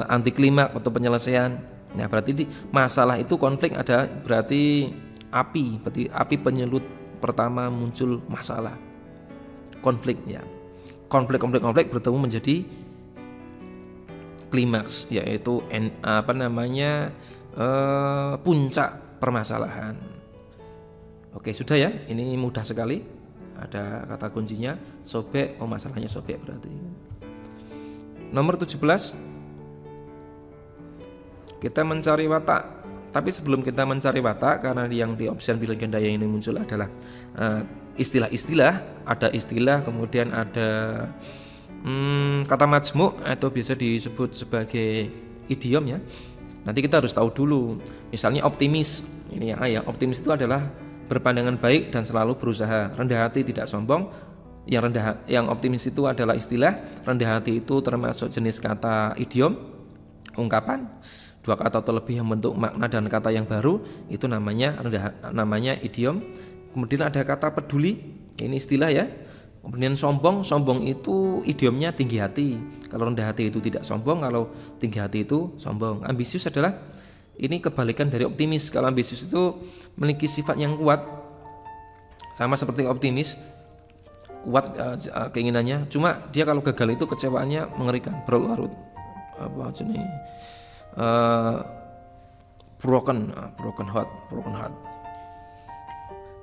anti klimaks atau penyelesaian. Nah, berarti di masalah itu konflik ada, berarti api penyulut pertama muncul masalah. Konflik ya. Konflik bertemu menjadi klimaks, yaitu puncak permasalahan. Oke, sudah ya. Ini mudah sekali. Ada kata kuncinya sobek. Masalahnya sobek berarti. Nomor 17. Kita mencari watak. Tapi sebelum kita mencari watak, karena yang di opsi pilihan ganda yang ini muncul adalah istilah-istilah. Ada istilah, kemudian ada kata majmu' atau biasa disebut sebagai idiom ya. Nanti kita harus tahu dulu. Misalnya optimis. Ini ya, optimis itu adalah berpandangan baik dan selalu berusaha. Rendah hati, tidak sombong. Yang optimis itu adalah istilah. Rendah hati itu termasuk jenis kata idiom, ungkapan. Dua kata atau lebih yang membentuk makna dan kata yang baru, itu namanya idiom. Kemudian ada kata peduli. Ini istilah ya. Kemudian sombong itu idiomnya tinggi hati. Kalau rendah hati itu tidak sombong, kalau tinggi hati itu sombong. Ambisius adalah ini kebalikan dari optimis. Kalau ambisius itu memiliki sifat yang kuat, sama seperti optimis, kuat keinginannya. Cuma dia kalau gagal itu kecewaannya mengerikan, berlarut. Apa jenis broken heart.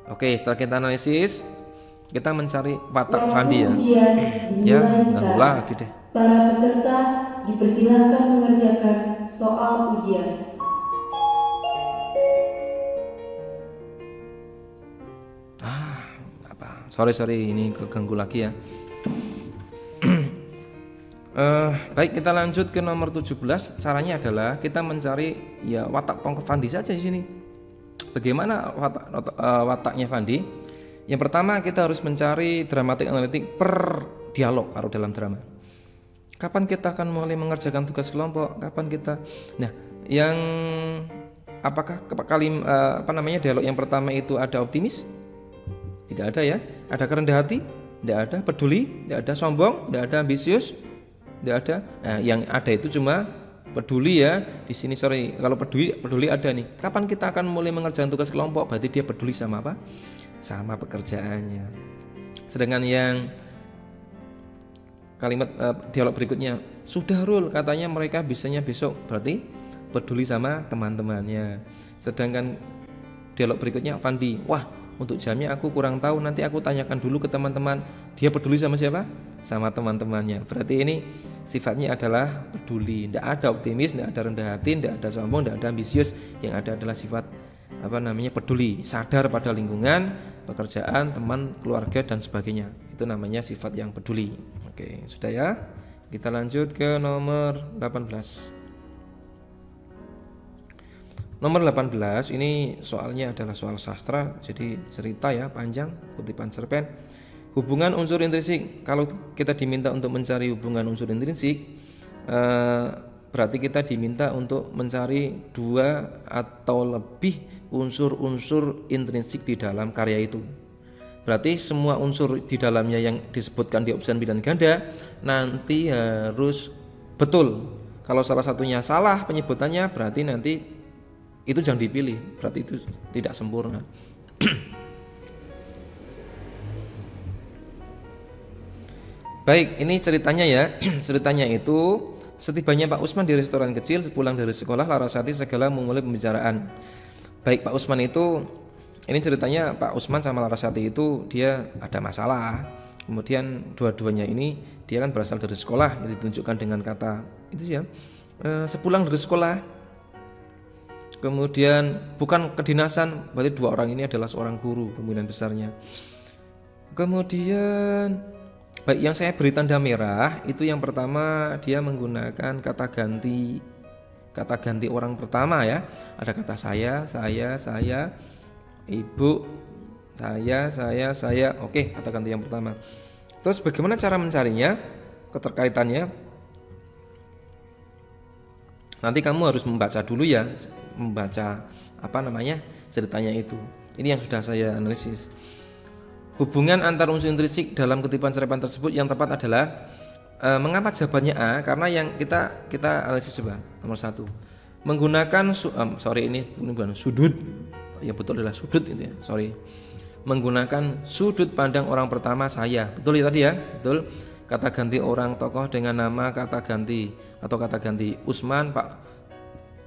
Oke, setelah kita analisis, kita mencari watak Fandi ya. Ya, nggak lagi deh. Para peserta dipersilakan mengerjakan soal ujian. Sorry, ini keganggu lagi ya. Baik, kita lanjut ke nomor 17. Caranya adalah kita mencari ya watak tokoh Fandi saja di sini. Bagaimana wataknya Fandi? Yang pertama kita harus mencari dramatik analitik per dialog kalau dalam drama. Kapan kita akan mulai mengerjakan tugas kelompok? Kapan kita? Nah, yang apakah dialog yang pertama itu ada optimis? Tidak ada ya. Ada rendah hati? Tidak ada. Peduli? Tidak ada. Sombong? Tidak ada. Ambisius? Tidak ada. Nah, yang ada itu cuma peduli ya. Di sini kalau peduli ada nih. Kapan kita akan mulai mengerjakan tugas kelompok? Berarti dia peduli sama apa? Sama pekerjaannya. Sedangkan yang kalimat dialog berikutnya, sudah Rul, katanya mereka bisanya besok, berarti peduli sama teman-temannya. Sedangkan dialog berikutnya Fandi, wah untuk jamnya aku kurang tahu, nanti aku tanyakan dulu ke teman-teman. Dia peduli sama siapa? Sama teman-temannya. Berarti ini sifatnya adalah peduli. Tidak ada optimis, tidak ada rendah hati, tidak ada sombong, tidak ada ambisius. Yang ada adalah sifat peduli, sadar pada lingkungan, pekerjaan, teman, keluarga dan sebagainya. Itu namanya sifat yang peduli. Oke, sudah ya. Kita lanjut ke nomor 18. Nomor 18 ini soalnya adalah soal sastra, jadi cerita ya, panjang, kutipan cerpen. Hubungan unsur intrinsik. Kalau kita diminta untuk mencari hubungan unsur intrinsik, berarti kita diminta untuk mencari 2 atau lebih unsur-unsur intrinsik di dalam karya itu. Berarti semua unsur di dalamnya yang disebutkan di opsi pilihan ganda nanti harus betul. Kalau salah satunya salah penyebutannya, berarti nanti itu jangan dipilih, berarti itu tidak sempurna. Baik, ini ceritanya ya. Ceritanya itu setibanya Pak Usman di restoran kecil, sepulang dari sekolah Larasati segala memulai pembicaraan. Baik, Pak Usman itu, ini ceritanya Pak Usman sama Larasati itu dia ada masalah. Kemudian dua-duanya ini dia kan berasal dari sekolah, yang ditunjukkan dengan kata itu ya, sepulang dari sekolah. Kemudian bukan kedinasan, berarti 2 orang ini adalah seorang guru kemungkinan besarnya. Kemudian baik, yang saya beri tanda merah itu yang pertama dia menggunakan kata ganti orang pertama ya. Ada kata saya, ibu, saya. Oke, kata ganti yang pertama. Terus bagaimana cara mencarinya? Keterkaitannya nanti kamu harus membaca dulu ya, membaca ceritanya itu. Ini yang sudah saya analisis. Hubungan antar unsur intrinsik dalam kutipan cerpen tersebut yang tepat adalah mengapa jawabannya A? Karena yang kita analisis coba. Nomor 1. Menggunakan ini bukan sudut. Ya betul adalah sudut itu ya. Menggunakan sudut pandang orang pertama saya. Betul ya tadi ya? Betul. Kata ganti orang tokoh dengan nama kata ganti atau kata ganti Usman, Pak.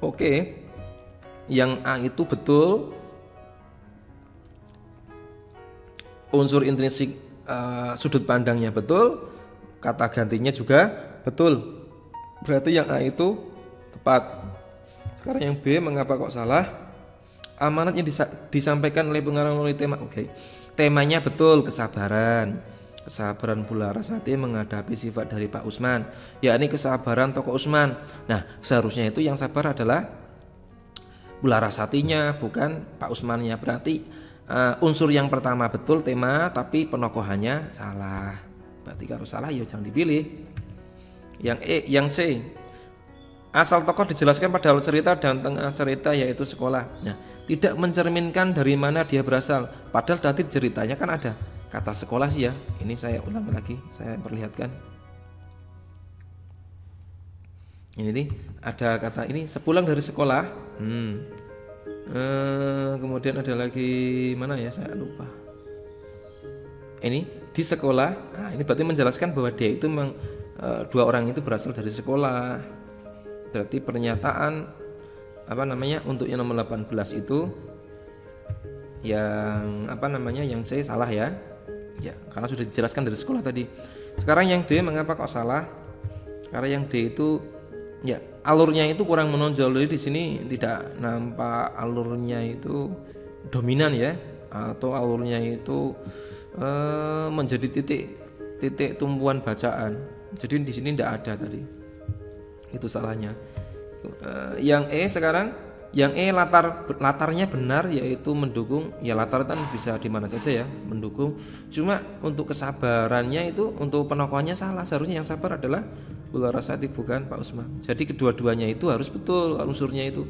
Oke. Yang A itu betul. Unsur intrinsik sudut pandangnya betul, kata gantinya juga betul. Berarti yang A itu tepat. Sekarang yang B, mengapa kok salah? Amanat yang disampaikan oleh pengarang melalui tema. Oke. Temanya betul, kesabaran. Kesabaran Bu Larasati menghadapi sifat dari Pak Usman, yakni kesabaran tokoh Usman. Nah, seharusnya itu yang sabar adalah Bu Larasatinya, bukan Pak Usmannya. Berarti unsur yang pertama betul tema, tapi penokohannya salah. Berarti kalau salah ya jangan dipilih. Yang C, asal tokoh dijelaskan pada awal cerita dan tengah cerita, yaitu sekolah. Nah, tidak mencerminkan dari mana dia berasal. Padahal tadi ceritanya kan ada kata sekolah sih ya. Ini saya ulangi lagi, saya perlihatkan. Ini nih ada kata ini sepulang dari sekolah. Kemudian ada lagi mana ya, saya lupa. Ini di sekolah. Nah, ini berarti menjelaskan bahwa dia itu memang dua orang itu berasal dari sekolah. Berarti pernyataan untuk yang nomor 18 itu yang C salah ya. Ya, karena sudah dijelaskan dari sekolah tadi. Sekarang yang D mengapa kok salah? Karena yang D itu ya alurnya itu kurang menonjol. Jadi di sini tidak nampak alurnya itu dominan ya, atau alurnya itu menjadi titik tumpuan bacaan. Jadi di sini tidak ada tadi. Itu salahnya. Yang E sekarang, yang E latarnya benar, yaitu mendukung. Ya latar kan bisa di mana saja ya, mendukung. Cuma untuk kesabarannya itu, untuk penokohannya salah. Seharusnya yang sabar adalah Bu Larasati, bukan Pak Usman. Jadi kedua-duanya itu harus betul unsurnya itu.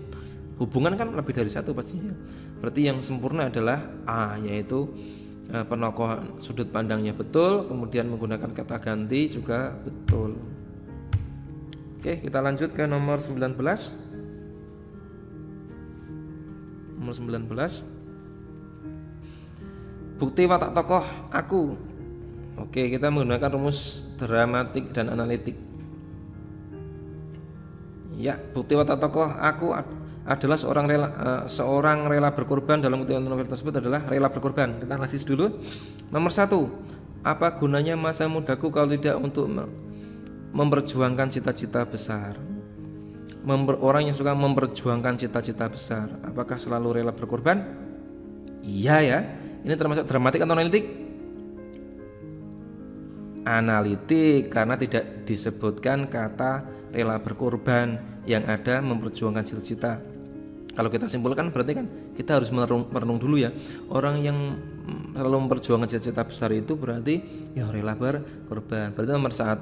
Hubungan kan lebih dari satu pastinya. Berarti yang sempurna adalah A, yaitu penokohan sudut pandangnya betul, kemudian menggunakan kata ganti juga betul. Oke, kita lanjut ke nomor 19. Nomor 19. Bukti watak tokoh aku. Oke, kita menggunakan rumus dramatik dan analitik. Ya, bukti watak tokoh aku adalah seorang rela berkorban. Dalam kutipan novel tersebut adalah rela berkorban. Kita analisis dulu. Nomor 1. Apa gunanya masa mudaku kalau tidak untuk memperjuangkan cita-cita besar? Orang yang suka memperjuangkan cita-cita besar, apakah selalu rela berkorban? Iya ya. Ini termasuk dramatik atau analitik? Analitik, karena tidak disebutkan kata rela berkorban, yang ada memperjuangkan cita-cita. Kalau kita simpulkan berarti kan kita harus merenung dulu ya. Orang yang selalu memperjuangkan cita-cita besar itu berarti ya rela berkorban. Berarti nomor 1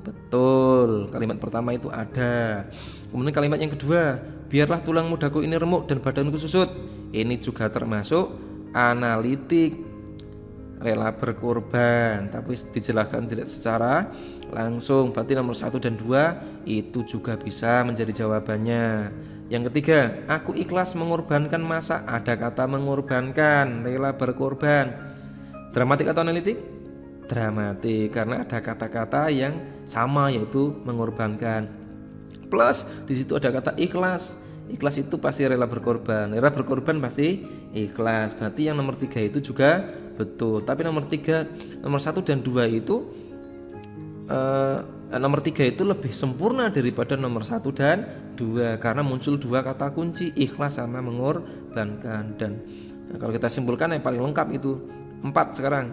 betul. Kalimat pertama itu ada. Kemudian kalimat yang kedua, biarlah tulang mudaku ini remuk dan badanku susut. Ini juga termasuk analitik, rela berkorban, tapi dijelaskan tidak secara langsung. Berarti nomor 1 dan 2 itu juga bisa menjadi jawabannya. Yang ketiga, aku ikhlas mengorbankan masa. Ada kata mengorbankan, rela berkorban. Dramatik atau analitik? Dramatik, karena ada kata-kata yang sama, yaitu mengorbankan. Plus di situ ada kata ikhlas. Ikhlas itu pasti rela berkorban. Rela berkorban pasti ikhlas. Berarti yang nomor 3 itu juga betul. Tapi nomor 1 dan 2 itu nomor 3 itu lebih sempurna daripada nomor 1 dan 2, karena muncul 2 kata kunci, ikhlas sama mengorbankan. Dan kalau kita simpulkan yang paling lengkap itu 4 sekarang.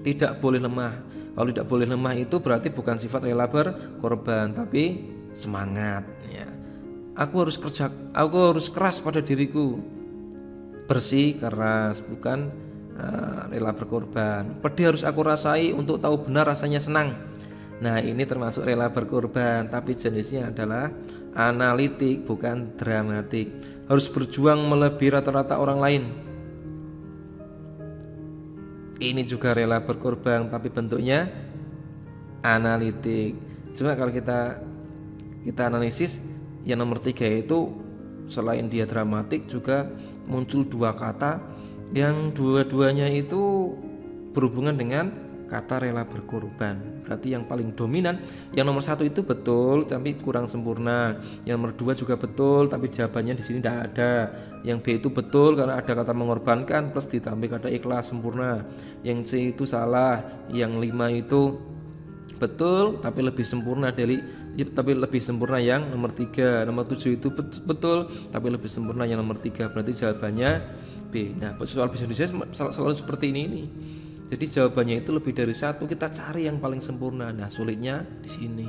Tidak boleh lemah. Kalau tidak boleh lemah itu berarti bukan sifat rela berkorban, tapi semangat ya. Aku harus keras pada diriku. Bersih, keras, bukan rela berkorban. Pedih harus aku rasai untuk tahu benar rasanya senang. Nah, ini termasuk rela berkorban, tapi jenisnya adalah analitik, bukan dramatik. Harus berjuang melebihi rata-rata orang lain. Ini juga rela berkorban, tapi bentuknya analitik. Cuma kalau kita analisis, yang nomor 3 itu selain dia dramatik juga muncul 2 kata yang dua-duanya itu berhubungan dengan kata rela berkorban. Berarti yang paling dominan yang nomor 1 itu betul tapi kurang sempurna. Yang nomor 2 juga betul tapi jawabannya di sini tidak ada. Yang B itu betul karena ada kata mengorbankan plus ditambah kata ikhlas sempurna. Yang C itu salah. Yang 5 itu betul tapi lebih sempurna yang nomor 3. Nomor 7 itu betul tapi lebih sempurna yang nomor 3. Berarti jawabannya B. Nah, soal bahasa Indonesia selalu seperti ini. Jadi jawabannya itu lebih dari satu, kita cari yang paling sempurna. Nah, sulitnya di sini.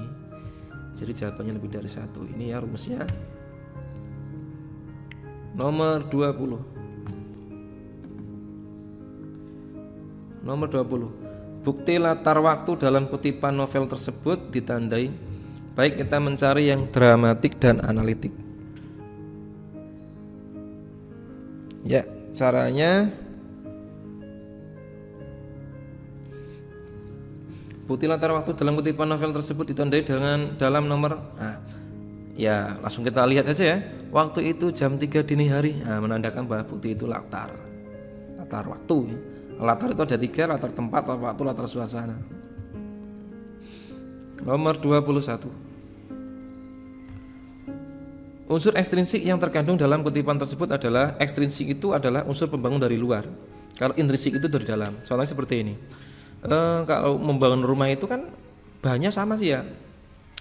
Jadi jawabannya lebih dari satu. Ini ya rumusnya. Nomor 20. Nomor 20. Bukti latar waktu dalam kutipan novel tersebut ditandai. Baik, kita mencari yang dramatik dan analitik. Ya, caranya bukti latar waktu dalam kutipan novel tersebut ditandai dengan dalam nomor. Nah, ya langsung kita lihat saja ya. Waktu itu jam 3 dini hari. Nah, menandakan bahwa bukti itu latar waktu. Latar itu ada 3, latar tempat, latar waktu, latar suasana. Nomor 21. Unsur ekstrinsik yang terkandung dalam kutipan tersebut adalah, ekstrinsik itu adalah unsur pembangun dari luar. Kalau intrinsik itu dari dalam. Soalnya seperti ini. Kalau membangun rumah itu kan bahannya sama sih ya.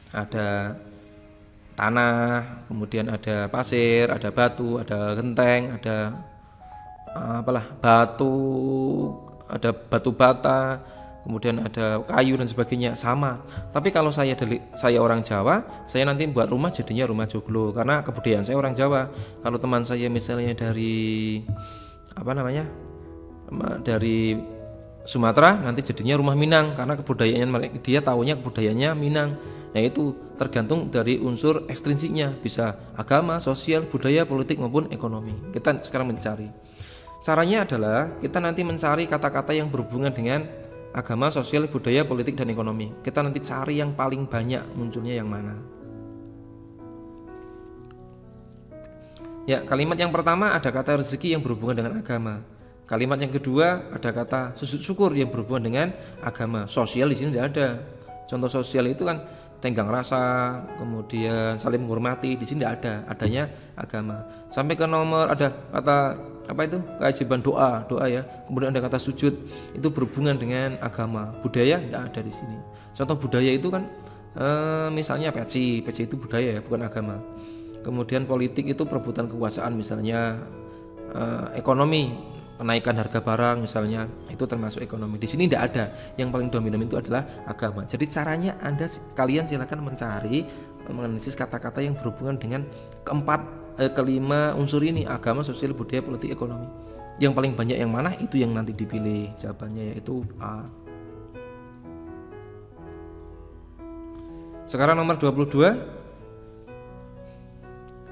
Ada tanah, kemudian ada pasir, ada batu, ada genteng, ada batu, ada batu bata, kemudian ada kayu dan sebagainya, sama. Tapi kalau saya orang Jawa, saya nanti buat rumah jadinya rumah joglo karena kebudayaan saya orang Jawa. Kalau teman saya misalnya dari dari Sumatera, nanti jadinya rumah Minang karena kebudayaannya, dia tahunya kebudayaannya Minang. Nah, itu tergantung dari unsur ekstrinsiknya, bisa agama, sosial, budaya, politik maupun ekonomi. Kita sekarang mencari. Caranya adalah kita nanti mencari kata-kata yang berhubungan dengan agama, sosial, budaya, politik, dan ekonomi. Kita nanti cari yang paling banyak munculnya yang mana. Ya, kalimat yang pertama ada kata rezeki yang berhubungan dengan agama. Kalimat yang kedua ada kata sujud syukur yang berhubungan dengan agama. Sosial di sini tidak ada. Contoh sosial itu kan tenggang rasa, kemudian saling menghormati, di sini tidak ada. Adanya agama. Sampai ke nomor ada kata kewajiban doa ya. Kemudian ada kata sujud, itu berhubungan dengan agama. Budaya tidak ada di sini. Contoh budaya itu kan misalnya peci itu budaya ya, bukan agama. Kemudian politik itu perebutan kekuasaan misalnya. Ekonomi, kenaikan harga barang misalnya, itu termasuk ekonomi. Di sini tidak ada. Yang paling dominan itu adalah agama. Jadi caranya kalian silakan mencari, menganalisis kata-kata yang berhubungan dengan kelima unsur ini, agama, sosial, budaya, politik, ekonomi. Yang paling banyak yang mana, itu yang nanti dipilih. Jawabannya yaitu A. Sekarang nomor 22.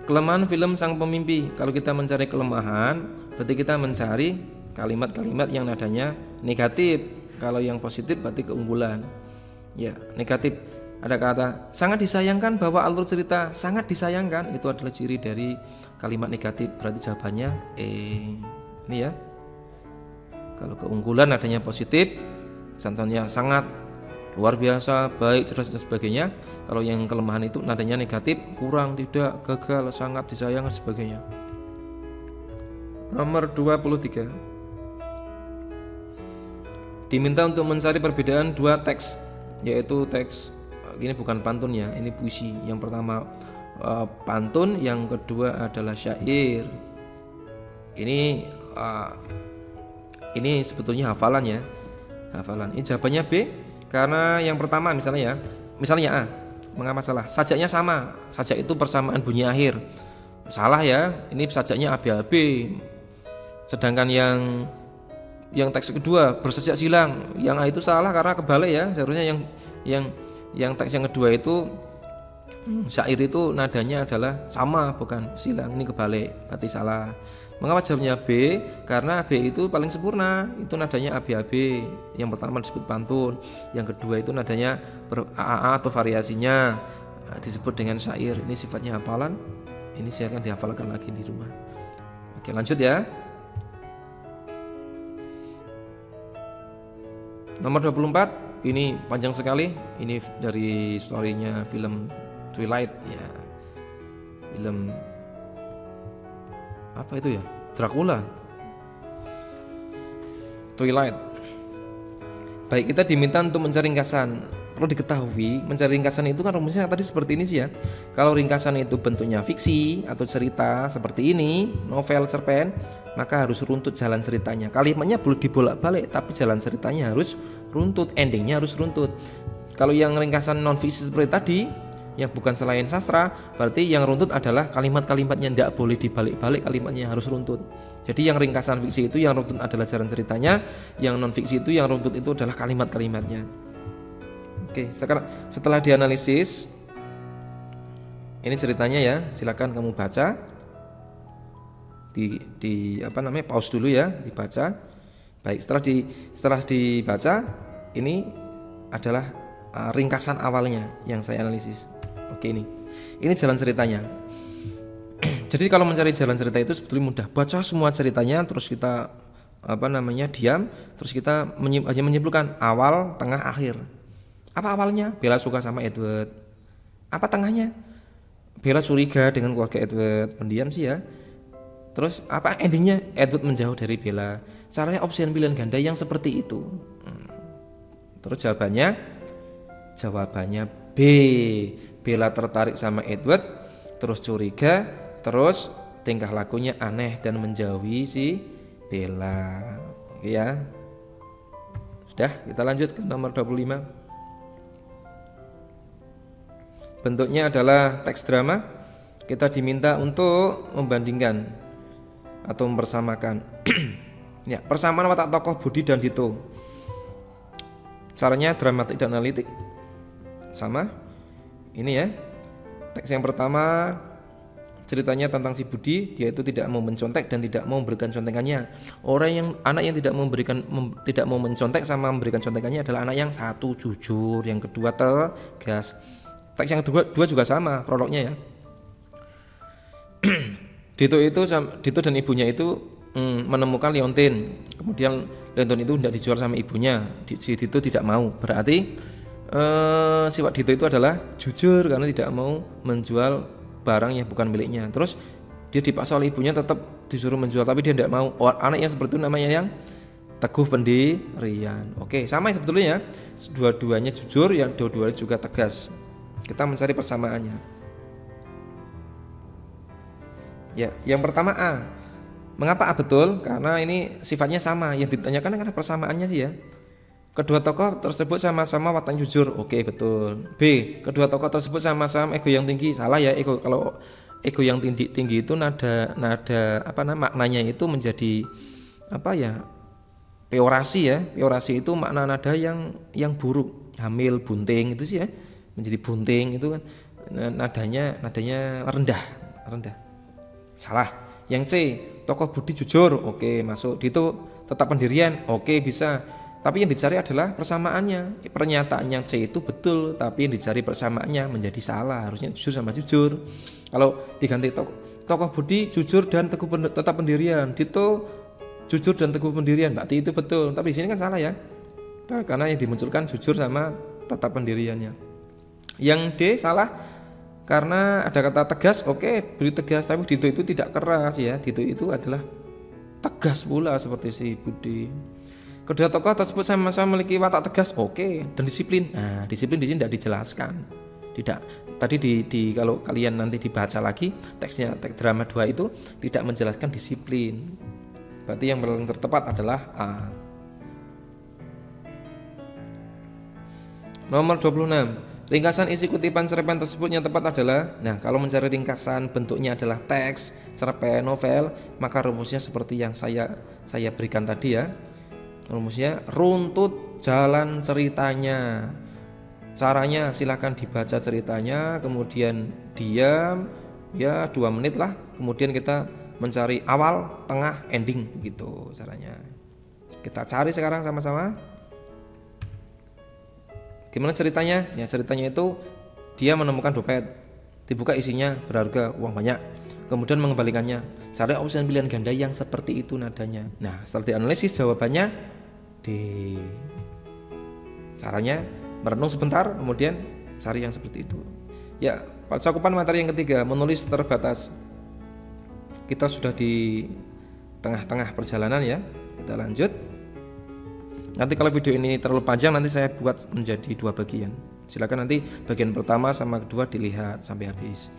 Kelemahan film Sang Pemimpi. Kalau kita mencari kelemahan, berarti kita mencari kalimat-kalimat yang nadanya negatif. Kalau yang positif berarti keunggulan. Ya, negatif. Ada kata sangat disayangkan bahwa alur cerita sangat disayangkan, itu adalah ciri dari kalimat negatif. Berarti jawabannya ini ya. Kalau keunggulan adanya positif, contohnya sangat, luar biasa, baik, cerdas dan sebagainya. Kalau yang kelemahan itu nadanya negatif, kurang, tidak, gagal, sangat, disayang dan sebagainya. Nomor 23. Diminta untuk mencari perbedaan dua teks, yaitu teks ini bukan pantun ya, ini puisi. Yang pertama pantun, yang kedua adalah syair. Ini sebetulnya hafalan ya. Hafalan. Ini jawabannya B. Karena yang pertama misalnya A, mengapa salah? Sajaknya sama. Sajak itu persamaan bunyi akhir. Salah ya. Ini sajaknya ABAB. Sedangkan yang teks kedua bersajak silang. Yang A itu salah karena kebalik ya. Seharusnya yang teks yang kedua itu syair itu nadanya adalah sama, bukan silang. Ini kebalik, berarti salah. Mengapa jawabnya B? Karena B itu paling sempurna, itu nadanya ABAB. Yang pertama disebut pantun, yang kedua itu nadanya AAA atau variasinya, disebut dengan syair. Ini sifatnya hafalan, ini silakan dihafalkan lagi di rumah. Oke, lanjut ya. Nomor 24, ini panjang sekali. Ini dari story-nya film Twilight ya. Film apa itu ya? Dracula. Twilight. Baik, kita diminta untuk mencari ringkasan. Perlu diketahui, mencari ringkasan itu kan rumusnya tadi seperti ini sih ya. Kalau ringkasan itu bentuknya fiksi atau cerita seperti ini, novel cerpen, maka harus runtut jalan ceritanya. Kalimatnya boleh dibolak-balik, tapi jalan ceritanya harus runtut, endingnya harus runtut. Kalau yang ringkasan non fiksi seperti tadi, yang bukan selain sastra, berarti yang runtut adalah kalimat-kalimatnya, tidak boleh dibalik-balik, kalimatnya harus runtut. Jadi yang ringkasan fiksi itu yang runtut adalah jalan ceritanya, yang non fiksi itu yang runtut itu adalah kalimat-kalimatnya. Oke, sekarang setelah dianalisis, ini ceritanya ya, silakan kamu baca. Pause dulu ya, dibaca. Baik, setelah dibaca, ini adalah ringkasan awalnya yang saya analisis. Oke, ini jalan ceritanya. Jadi kalau mencari jalan cerita itu sebetulnya mudah. Baca semua ceritanya, terus kita diam, terus kita hanya menyimpulkan awal, tengah, akhir. Apa awalnya? Bella suka sama Edward. Apa tengahnya? Bella curiga dengan keluarga Edward. Pendiam sih ya. Terus apa endingnya? Edward menjauh dari Bella. Caranya opsian pilihan ganda yang seperti itu. Terus jawabannya B. Bella tertarik sama Edward, terus curiga, terus tingkah lakunya aneh dan menjauhi si Bella. Oke ya. Sudah, kita lanjut ke nomor 25. Bentuknya adalah teks drama. Kita diminta untuk membandingkan atau mempersamakan. Ya, persamaan watak tokoh Budi dan Dito. Caranya dramatik dan analitik. Sama. Ini ya. Teks yang pertama ceritanya tentang si Budi, dia itu tidak mau mencontek dan tidak mau memberikan contekannya. Anak yang tidak mau mencontek sama memberikan contekannya adalah anak yang satu jujur, yang kedua tegas. Teks yang kedua juga sama prolognya ya. Dito dan ibunya itu menemukan liontin. Kemudian liontin itu tidak dijual sama ibunya. Si Dito tidak mau. Berarti sifat Dito itu adalah jujur karena tidak mau menjual barang yang bukan miliknya. Terus dia dipaksa oleh ibunya tetap disuruh menjual, tapi dia tidak mau. Anak yang seperti itu namanya yang teguh pendirian. Oke, sama sebetulnya ya. Dua-duanya jujur, yang dua-duanya juga tegas. Kita mencari persamaannya. Ya, yang pertama A. Mengapa A betul? Karena ini sifatnya sama. Yang ditanyakan karena persamaannya sih ya. Kedua tokoh tersebut sama-sama watak jujur. Oke, betul. B. Kedua tokoh tersebut sama-sama ego yang tinggi. Salah ya, kalau ego yang tinggi itu maknanya itu menjadi peorasi ya. Peorasi itu makna nada yang buruk. Hamil, bunting itu sih ya. Menjadi bunting itu kan nadanya rendah. Salah. Yang C, tokoh Budi jujur. Oke, masuk. Dito tetap pendirian. Oke, bisa. Tapi yang dicari adalah persamaannya. Pernyataan yang C itu betul, tapi yang dicari persamaannya menjadi salah. Harusnya jujur sama jujur. Kalau diganti tokoh Budi jujur dan tetap pendirian, Dito jujur dan teguh pendirian, berarti itu betul. Tapi di sini kan salah ya. Karena yang dimunculkan jujur sama tetap pendiriannya. Yang D salah karena ada kata tegas. Oke, Budi tegas, tapi Dito itu tidak keras ya. Dito itu adalah tegas pula seperti si Budi. Kedua tokoh tersebut sama-sama memiliki watak tegas, oke, dan disiplin. Nah, disiplin di sini tidak dijelaskan. Tidak. Tadi kalau kalian nanti dibaca lagi teksnya, teks drama 2 itu tidak menjelaskan disiplin. Berarti yang paling tertepat adalah A. Nomor 26. Ringkasan isi kutipan cerpen tersebut yang tepat adalah, kalau mencari ringkasan bentuknya adalah teks, cerpen, novel, maka rumusnya seperti yang saya berikan tadi ya. Rumusnya runtut jalan ceritanya. Caranya silahkan dibaca ceritanya, kemudian diam ya 2 menit lah, kemudian kita mencari awal, tengah, ending gitu caranya. Kita cari sekarang sama-sama. Gimana ceritanya? Ya ceritanya itu dia menemukan dompet, dibuka isinya berharga uang banyak, kemudian mengembalikannya. Cari opsi pilihan ganda yang seperti itu nadanya. Nah setelah dianalisis jawabannya D. Caranya merenung sebentar, kemudian cari yang seperti itu. Ya, cakupan materi yang ketiga, menulis terbatas. Kita sudah di tengah-tengah perjalanan ya. Kita lanjut. Nanti kalau video ini terlalu panjang, nanti saya buat menjadi 2 bagian. Silakan nanti bagian pertama sama kedua dilihat sampai habis.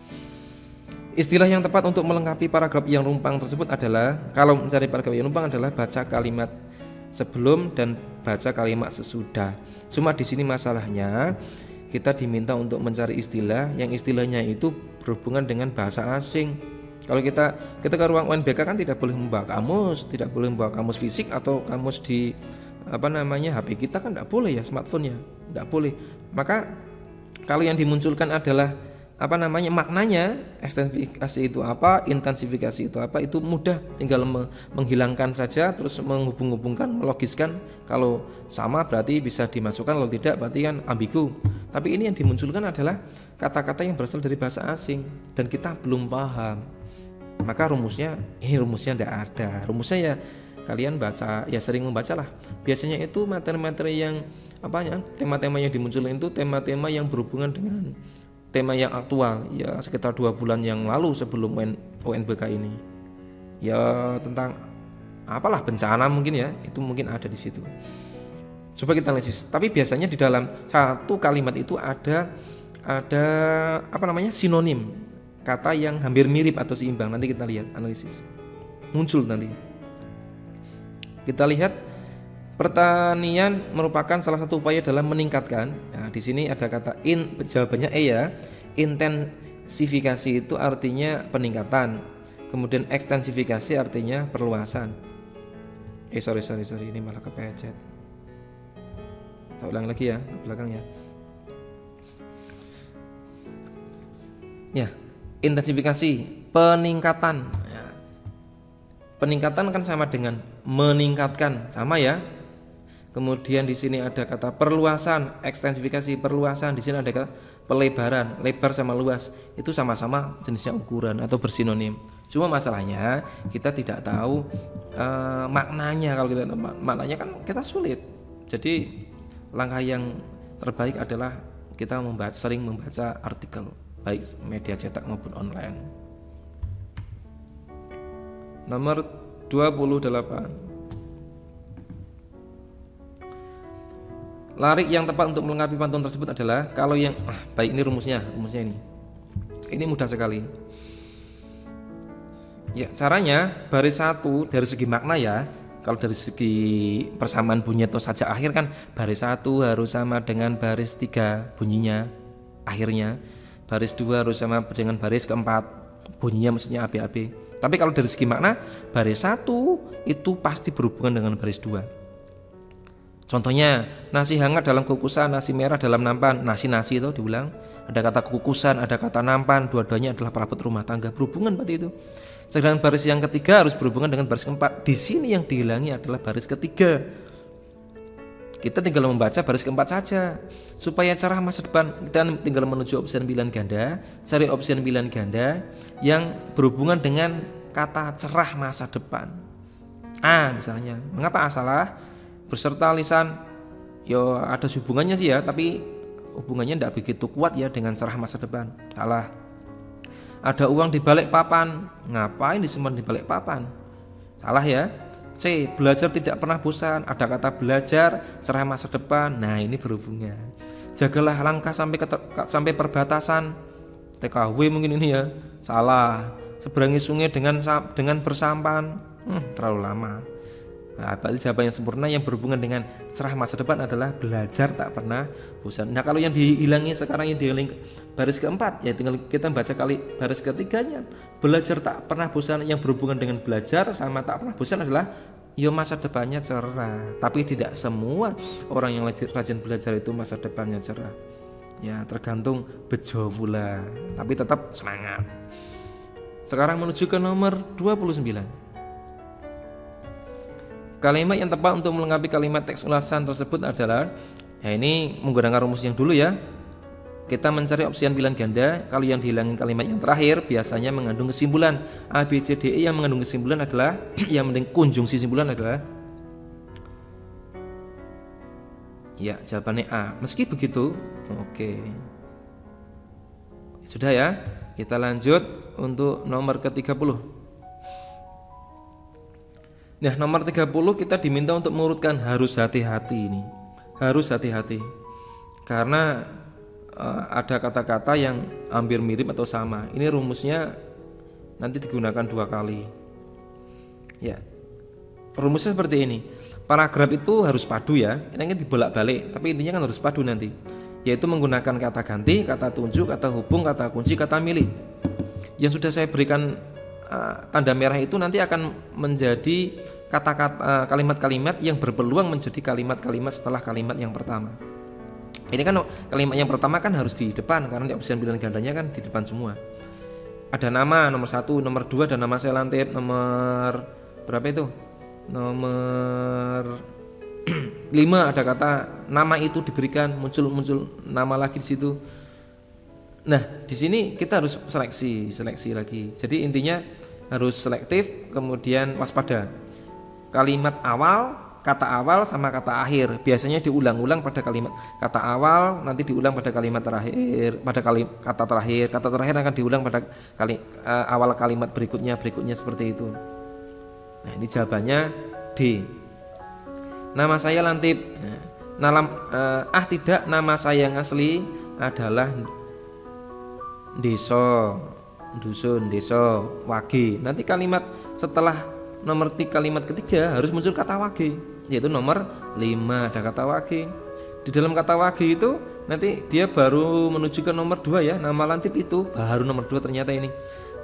Istilah yang tepat untuk melengkapi paragraf yang rumpang tersebut adalah, kalau mencari paragraf yang rumpang adalah baca kalimat sebelum dan baca kalimat sesudah. Cuma di sini masalahnya kita diminta untuk mencari istilah yang istilahnya itu berhubungan dengan bahasa asing. Kalau kita ke ruang UNBK kan tidak boleh membawa kamus, tidak boleh membawa kamus fisik atau kamus di HP kita kan tidak boleh ya, smartphone ya, tidak boleh. Maka kalau yang dimunculkan adalah maknanya, ekstensifikasi itu apa, intensifikasi itu apa, itu mudah, tinggal menghilangkan saja, terus menghubung-hubungkan, melogiskan. Kalau sama berarti bisa dimasukkan, kalau tidak berarti kan ambigu. Tapi ini yang dimunculkan adalah kata-kata yang berasal dari bahasa asing dan kita belum paham. Maka rumusnya tidak ada. Rumusnya ya kalian baca, ya sering membaca lah. Biasanya itu materi-materi yang tema-tema yang dimunculkan itu tema-tema yang berhubungan dengan tema yang aktual, ya sekitar 2 bulan yang lalu sebelum UNBK ini. Ya tentang bencana mungkin ya, itu mungkin ada di situ. Coba kita analisis. Tapi biasanya di dalam satu kalimat itu ada sinonim, kata yang hampir mirip atau seimbang. Nanti kita lihat analisis. Muncul nanti. Kita lihat pertanian merupakan salah satu upaya dalam meningkatkan. Nah, di sini ada kata jawabannya E ya. Intensifikasi itu artinya peningkatan. Kemudian ekstensifikasi artinya perluasan. Sorry, ini malah kepecet. Saya ulang lagi ya, ke belakang ya. Ya, intensifikasi, peningkatan. Ya. Peningkatan kan sama dengan meningkatkan, sama ya. Kemudian di sini ada kata perluasan, ekstensifikasi, perluasan. Di sini ada kata pelebaran, lebar sama luas. Itu sama-sama jenisnya ukuran atau bersinonim. Cuma masalahnya kita tidak tahu maknanya. Kalau kita maknanya kan kita sulit. Jadi langkah yang terbaik adalah kita sering membaca artikel, baik media cetak maupun online. Nomor 28. Larik yang tepat untuk melengkapi pantun tersebut adalah, kalau yang baik, ini rumusnya ini. Ini mudah sekali. Ya, caranya baris 1 dari segi makna ya. Kalau dari segi persamaan bunyi atau sajak akhir kan baris 1 harus sama dengan baris 3 bunyinya akhirnya. Baris 2 harus sama dengan baris keempat bunyinya, maksudnya AB. Tapi kalau dari segi makna, baris 1 itu pasti berhubungan dengan baris 2. Contohnya, nasi hangat dalam kukusan, nasi merah dalam nampan. Nasi itu diulang. Ada kata kukusan, ada kata nampan. Dua-duanya adalah perabot rumah tangga, berhubungan berarti itu. Sedangkan baris yang ketiga harus berhubungan dengan baris keempat. Di sini yang dihilangi adalah baris ketiga. Kita tinggal membaca baris keempat saja. Supaya cerah masa depan, kita tinggal menuju opsi 9 ganda. Cari opsi 9 ganda yang berhubungan dengan kata cerah masa depan. Misalnya, mengapa salah? Beserta lisan, ada hubungannya sih ya, tapi hubungannya tidak begitu kuat ya dengan cerah masa depan. Salah. Ada uang di balik papan, ngapain disimpan di balik papan? Salah ya. C, belajar tidak pernah bosan, ada kata belajar, cerah masa depan. Nah, ini berhubungan. Jagalah langkah sampai perbatasan. TKW mungkin ini ya. Salah. Seberangi sungai dengan bersampan. Terlalu lama. Nah, berarti jawaban yang sempurna yang berhubungan dengan cerah masa depan adalah belajar tak pernah bosan. Nah, kalau yang dihilangi sekarang, yang dihilangi baris keempat, ya tinggal kita baca kali baris ketiganya. Belajar tak pernah bosan yang berhubungan dengan belajar sama tak pernah bosan adalah masa depannya cerah. Tapi tidak semua orang yang rajin belajar itu masa depannya cerah. Ya, tergantung bejo pula. Tapi tetap semangat. Sekarang menuju ke nomor 29. Kalimat yang tepat untuk melengkapi kalimat teks ulasan tersebut adalah, ini menggunakan rumus yang dulu ya. Kita mencari opsi yang pilihan ganda. Kalau yang dihilangin kalimat yang terakhir biasanya mengandung kesimpulan. A, B, C, D, E yang mengandung kesimpulan adalah yang penting konjungsi simpulan adalah, ya jawabannya A. Meski begitu, oke. Sudah ya. Kita lanjut untuk nomor ke-30. Nah, nomor 30 kita diminta untuk mengurutkan harus hati-hati ini. Harus hati-hati. Karena ada kata-kata yang hampir mirip atau sama. Ini rumusnya nanti digunakan 2 kali. Ya. Rumusnya seperti ini. Paragraf itu harus padu ya. Ini dibolak-balik, tapi intinya kan harus padu nanti. Yaitu menggunakan kata ganti, kata tunjuk, kata hubung, kata kunci, kata milik. Yang sudah saya berikan tanda merah itu nanti akan menjadi kata-kata kalimat-kalimat yang berpeluang menjadi kalimat-kalimat setelah kalimat yang pertama. Ini kan kalimat yang pertama kan harus di depan karena di opsi pilihan gandanya kan di depan semua. Ada nama nomor 1, nomor 2 dan nama saya lantip nomor berapa itu? Nomor 5 ada kata nama itu diberikan muncul nama lagi di situ. Nah, di sini kita harus seleksi lagi. Jadi intinya harus selektif, kemudian waspada. Kalimat awal, kata awal sama kata akhir biasanya diulang-ulang pada kalimat kata awal, nanti diulang pada kalimat terakhir, pada kata terakhir. Kata terakhir akan diulang pada awal kalimat berikutnya seperti itu. Nah, ini jawabannya D. Nama saya Lantip. Tidak, nama saya yang asli adalah Deso, dusun, deso, wage. Nanti kalimat setelah nomor 3 kalimat ketiga harus muncul kata wage, yaitu nomor 5 ada kata wage. Di dalam kata wage itu nanti dia baru menuju ke nomor 2 ya. Nama Lantip itu baru nomor 2 ternyata ini.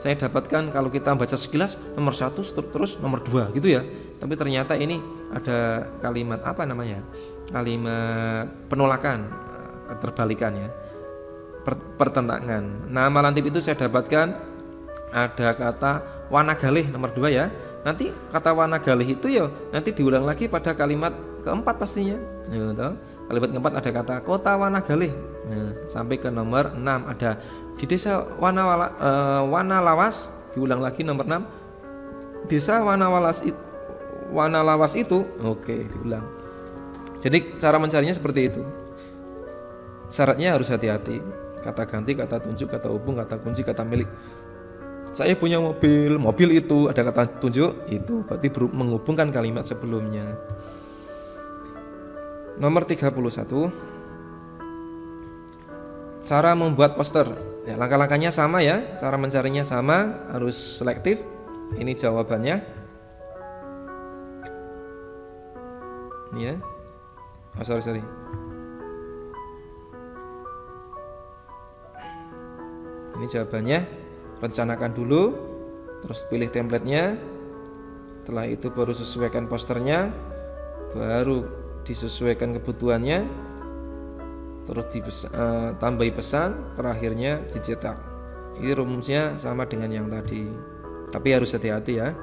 Saya dapatkan kalau kita baca sekilas nomor 1 terus nomor 2 gitu ya. Tapi ternyata ini ada kalimat apa namanya? Kalimat penolakan, keterbalikan ya. Pertentangan. Nama Lantip itu saya dapatkan ada kata Wanagalih nomor 2 ya. Nanti kata Wanagalih itu ya nanti diulang lagi pada kalimat keempat pastinya. Kalimat keempat ada kata kota Wanagalih. Sampai ke nomor 6 ada di desa Wanalawas, diulang lagi nomor 6. Desa Wanalawas itu oke, diulang. Jadi cara mencarinya seperti itu. Syaratnya harus hati-hati. Kata ganti, kata tunjuk, kata hubung, kata kunci, kata milik. Saya punya mobil itu ada kata tunjuk, itu berarti menghubungkan kalimat sebelumnya. Nomor 31. Cara membuat poster. Ya, langkah-langkahnya sama ya, cara mencarinya sama, harus selektif. Ini jawabannya. Ini ya. Sorry. Ini jawabannya. Rencanakan dulu, terus pilih templatenya. Setelah itu baru sesuaikan posternya, baru disesuaikan kebutuhannya, terus tambahi pesan, terakhirnya dicetak. Ini rumusnya sama dengan yang tadi, tapi harus hati-hati ya.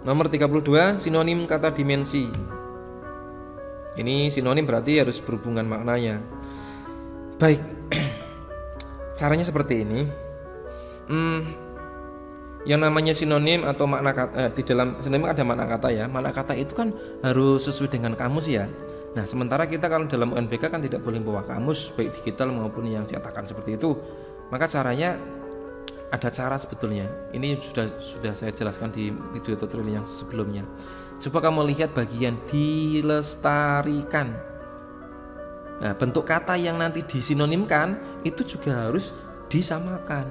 Nomor 32, sinonim kata dimensi. Ini sinonim berarti harus berhubungan maknanya. Baik, caranya seperti ini. Yang namanya sinonim atau makna kata, di dalam sinonim ada makna kata ya. Makna kata itu kan harus sesuai dengan kamus ya. Nah, sementara kita kalau dalam UNBK kan tidak boleh bawa kamus baik digital maupun yang cetakan seperti itu. Maka caranya ada cara sebetulnya. Ini sudah saya jelaskan di video tutorial yang sebelumnya. Coba kamu lihat bagian dilestarikan. Nah, bentuk kata yang nanti disinonimkan itu juga harus disamakan.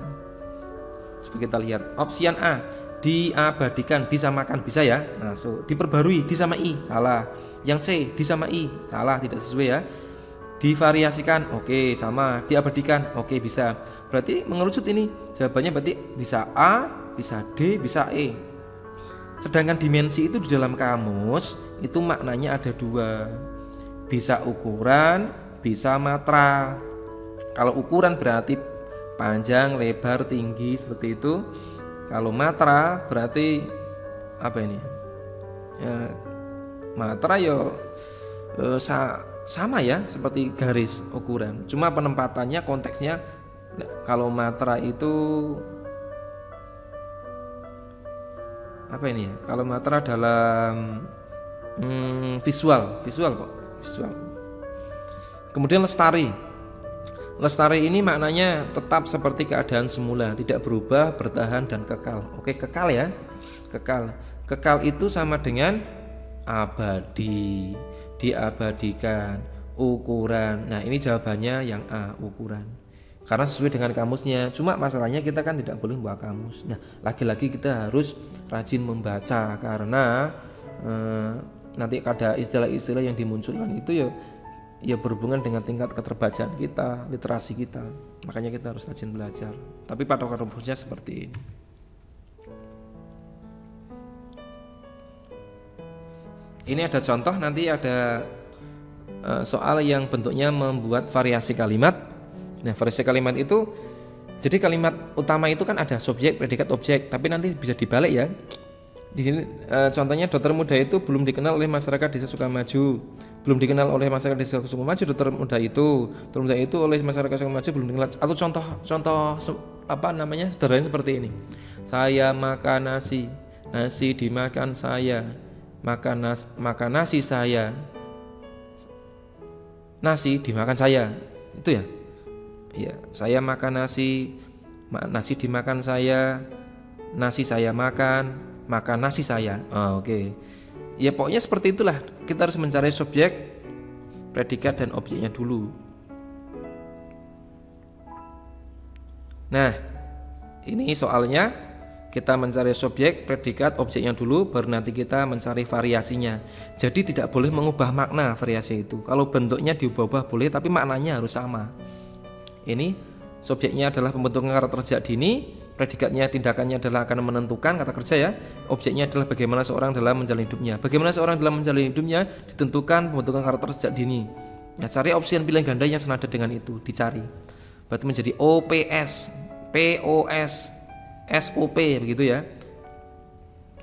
Coba kita lihat opsian A, diabadikan, disamakan, bisa ya. Nah, diperbarui, disamai, salah. Yang C, disamai, salah, tidak sesuai ya. Divariasikan, oke, sama. Diabadikan, oke, bisa. Berarti mengerucut ini jawabannya berarti bisa A, bisa D, bisa E. Sedangkan dimensi itu di dalam kamus itu maknanya ada 2. Bisa ukuran, bisa matra. Kalau ukuran berarti panjang, lebar, tinggi seperti itu. Kalau matra berarti apa ini? Ya, matra sama ya seperti garis ukuran. Cuma penempatannya, konteksnya. Kalau matra itu apa ini ya? Kalau matra dalam visual kok, visual. Kemudian lestari. Lestari ini maknanya tetap seperti keadaan semula, tidak berubah, bertahan dan kekal. Oke, kekal ya. Kekal. Kekal itu sama dengan abadi, diabadikan, ukuran. Nah, ini jawabannya yang A, ukuran. karena sesuai dengan kamusnya. Cuma masalahnya kita kan tidak boleh membawa kamus. Nah, lagi-lagi kita harus rajin membaca karena nanti ada istilah-istilah yang dimunculkan itu ya berhubungan dengan tingkat keterbacaan kita, literasi kita. Makanya kita harus rajin belajar. Tapi patokan rumusnya seperti ini. Ini ada contoh, nanti ada soal yang bentuknya membuat variasi kalimat. Nah, variasi kalimat itu, jadi kalimat utama itu kan ada subjek, predikat, objek, tapi nanti bisa dibalik ya. Di sini contohnya dokter muda itu belum dikenal oleh masyarakat desa Sukamaju. Belum dikenal oleh masyarakat desa Sukamaju dokter muda itu oleh masyarakat Sukamaju belum dikenal. Atau contoh apa namanya sederhana seperti ini. Saya makan nasi, nasi dimakan saya, makan nasi saya, nasi dimakan saya. Itu ya. Ya, saya makan nasi, nasi dimakan saya, nasi saya makan nasi saya. Oke. Ya pokoknya seperti itulah. Kita harus mencari subjek, predikat dan objeknya dulu. Nah, ini soalnya kita mencari subjek, predikat, objeknya dulu, baru nanti kita mencari variasinya. Jadi tidak boleh mengubah makna variasi itu. Kalau bentuknya diubah-ubah boleh, tapi maknanya harus sama. Ini subjeknya adalah pembentukan karakter sejak dini, predikatnya tindakannya adalah akan menentukan kata kerja ya. Objeknya adalah bagaimana seorang dalam menjalani hidupnya. Bagaimana seorang dalam menjalani hidupnya ditentukan pembentukan karakter sejak dini. Nah, cari opsi yang pilihan ganda yang senada dengan itu, dicari. Berarti menjadi OPS, POS, SOP begitu ya.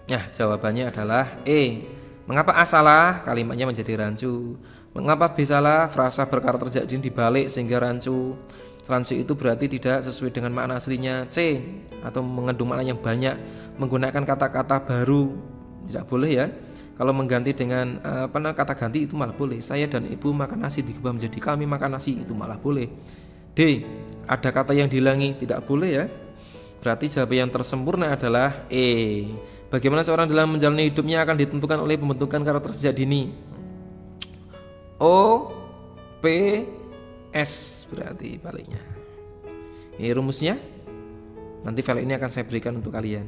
Nah, jawabannya adalah E. Mengapa A salah? Kalimatnya menjadi rancu. Mengapa B salah? Frasa berkarakter sejak dini dibalik sehingga rancu. Rancu itu berarti tidak sesuai dengan makna aslinya. C. Atau mengandung makna yang banyak, menggunakan kata-kata baru. Tidak boleh ya. Kalau mengganti dengan kata ganti itu malah boleh. Saya dan ibu makan nasi diubah menjadi kami makan nasi, itu malah boleh. D. Ada kata yang dihilangi, tidak boleh ya. Berarti jawaban yang tersempurna adalah E. Bagaimana seorang dalam menjalani hidupnya akan ditentukan oleh pembentukan karakter sejak dini. O P S berarti baliknya. Ini rumusnya. Nanti file ini akan saya berikan untuk kalian.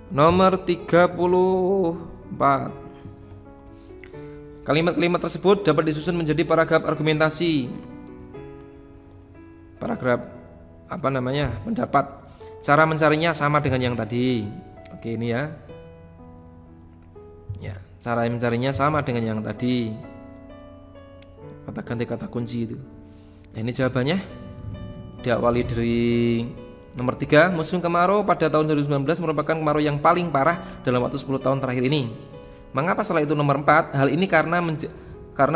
Nomor 34. Kalimat-kalimat tersebut dapat disusun menjadi paragraf argumentasi. Paragraf pendapat. Cara mencarinya sama dengan yang tadi. Oke, ini ya. Ya, cara mencarinya sama dengan yang tadi. Kata ganti kata kunci itu. Nah, ini jawabannya. Diawali dari nomor 3, musim kemarau pada tahun 2019 merupakan kemarau yang paling parah dalam waktu 10 tahun terakhir ini. Mengapa salah itu nomor 4? Hal ini karena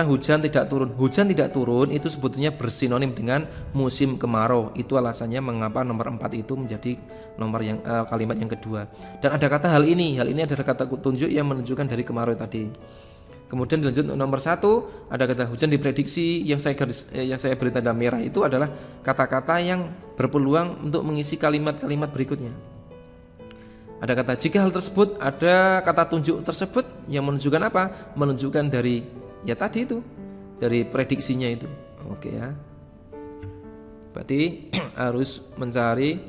hujan tidak turun. Hujan tidak turun itu sebetulnya bersinonim dengan musim kemarau. Itu alasannya mengapa nomor 4 itu menjadi nomor yang kalimat yang kedua. Dan ada kata hal ini. Hal ini adalah kata tunjuk yang menunjukkan dari kemarau tadi. Kemudian dilanjut nomor 1, ada kata hujan diprediksi. Yang saya beri tanda merah itu adalah kata-kata yang berpeluang untuk mengisi kalimat-kalimat berikutnya. Ada kata jika hal tersebut, ada kata tunjuk tersebut yang menunjukkan apa? Menunjukkan dari ya tadi itu, dari prediksinya itu. Oke ya. Berarti harus mencari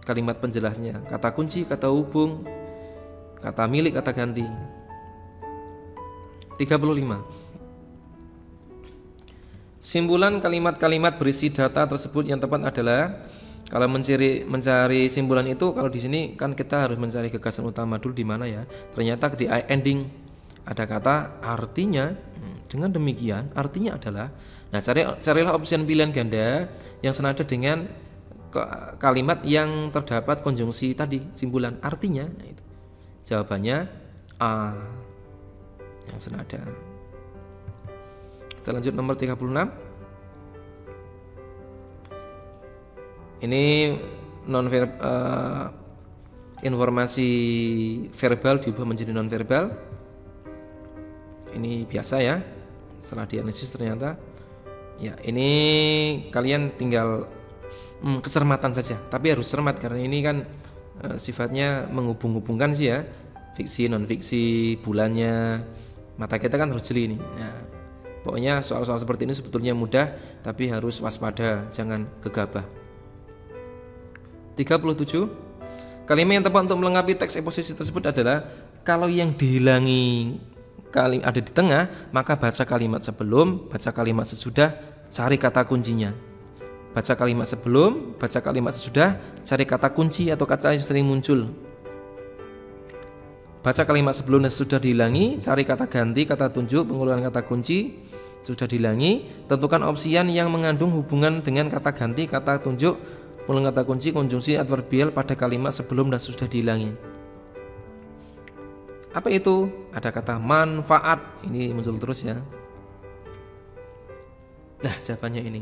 kalimat penjelasnya, kata kunci, kata hubung, kata milik, kata ganti. 35. Simpulan kalimat-kalimat berisi data tersebut yang tepat adalah, kalau mencari simpulan itu, kalau di sini kan kita harus mencari gagasan utama dulu di mana ya. Ternyata di ending ada kata artinya. Dengan demikian artinya adalah, nah carilah opsi pilihan ganda yang senada dengan kalimat yang terdapat konjungsi tadi, simpulan artinya. Nah, itu jawabannya A yang senada. Kita lanjut nomor 36. Ini informasi verbal diubah menjadi non verbal. Ini biasa ya. Setelah dianalisis ternyata ya ini kalian tinggal kecermatan saja. Tapi harus cermat karena ini kan sifatnya menghubung-hubungkan sih ya. Fiksi, non fiksi, bulannya. Mata kita kan harus jeli ini. Nah, Pokoknya soal-soal seperti ini sebetulnya mudah, tapi harus waspada, jangan gegabah. 37. Kalimat yang tepat untuk melengkapi teks eksposisi tersebut adalah kalau yang dihilangi kalimat ada di tengah, maka baca kalimat sebelum, baca kalimat sesudah, cari kata kuncinya. Baca kalimat sebelum, baca kalimat sesudah, cari kata kunci atau kata yang sering muncul. Baca kalimat sebelum dan sesudah dihilangi, cari kata ganti, kata tunjuk, pengulangan kata kunci. Sudah dihilangi, tentukan opsian yang mengandung hubungan dengan kata ganti, kata tunjuk, pengulangan kata kunci, konjungsi adverbial pada kalimat sebelum dan sudah dihilangi. Apa itu? Ada kata manfaat, ini muncul terus ya. Nah, jawabannya ini.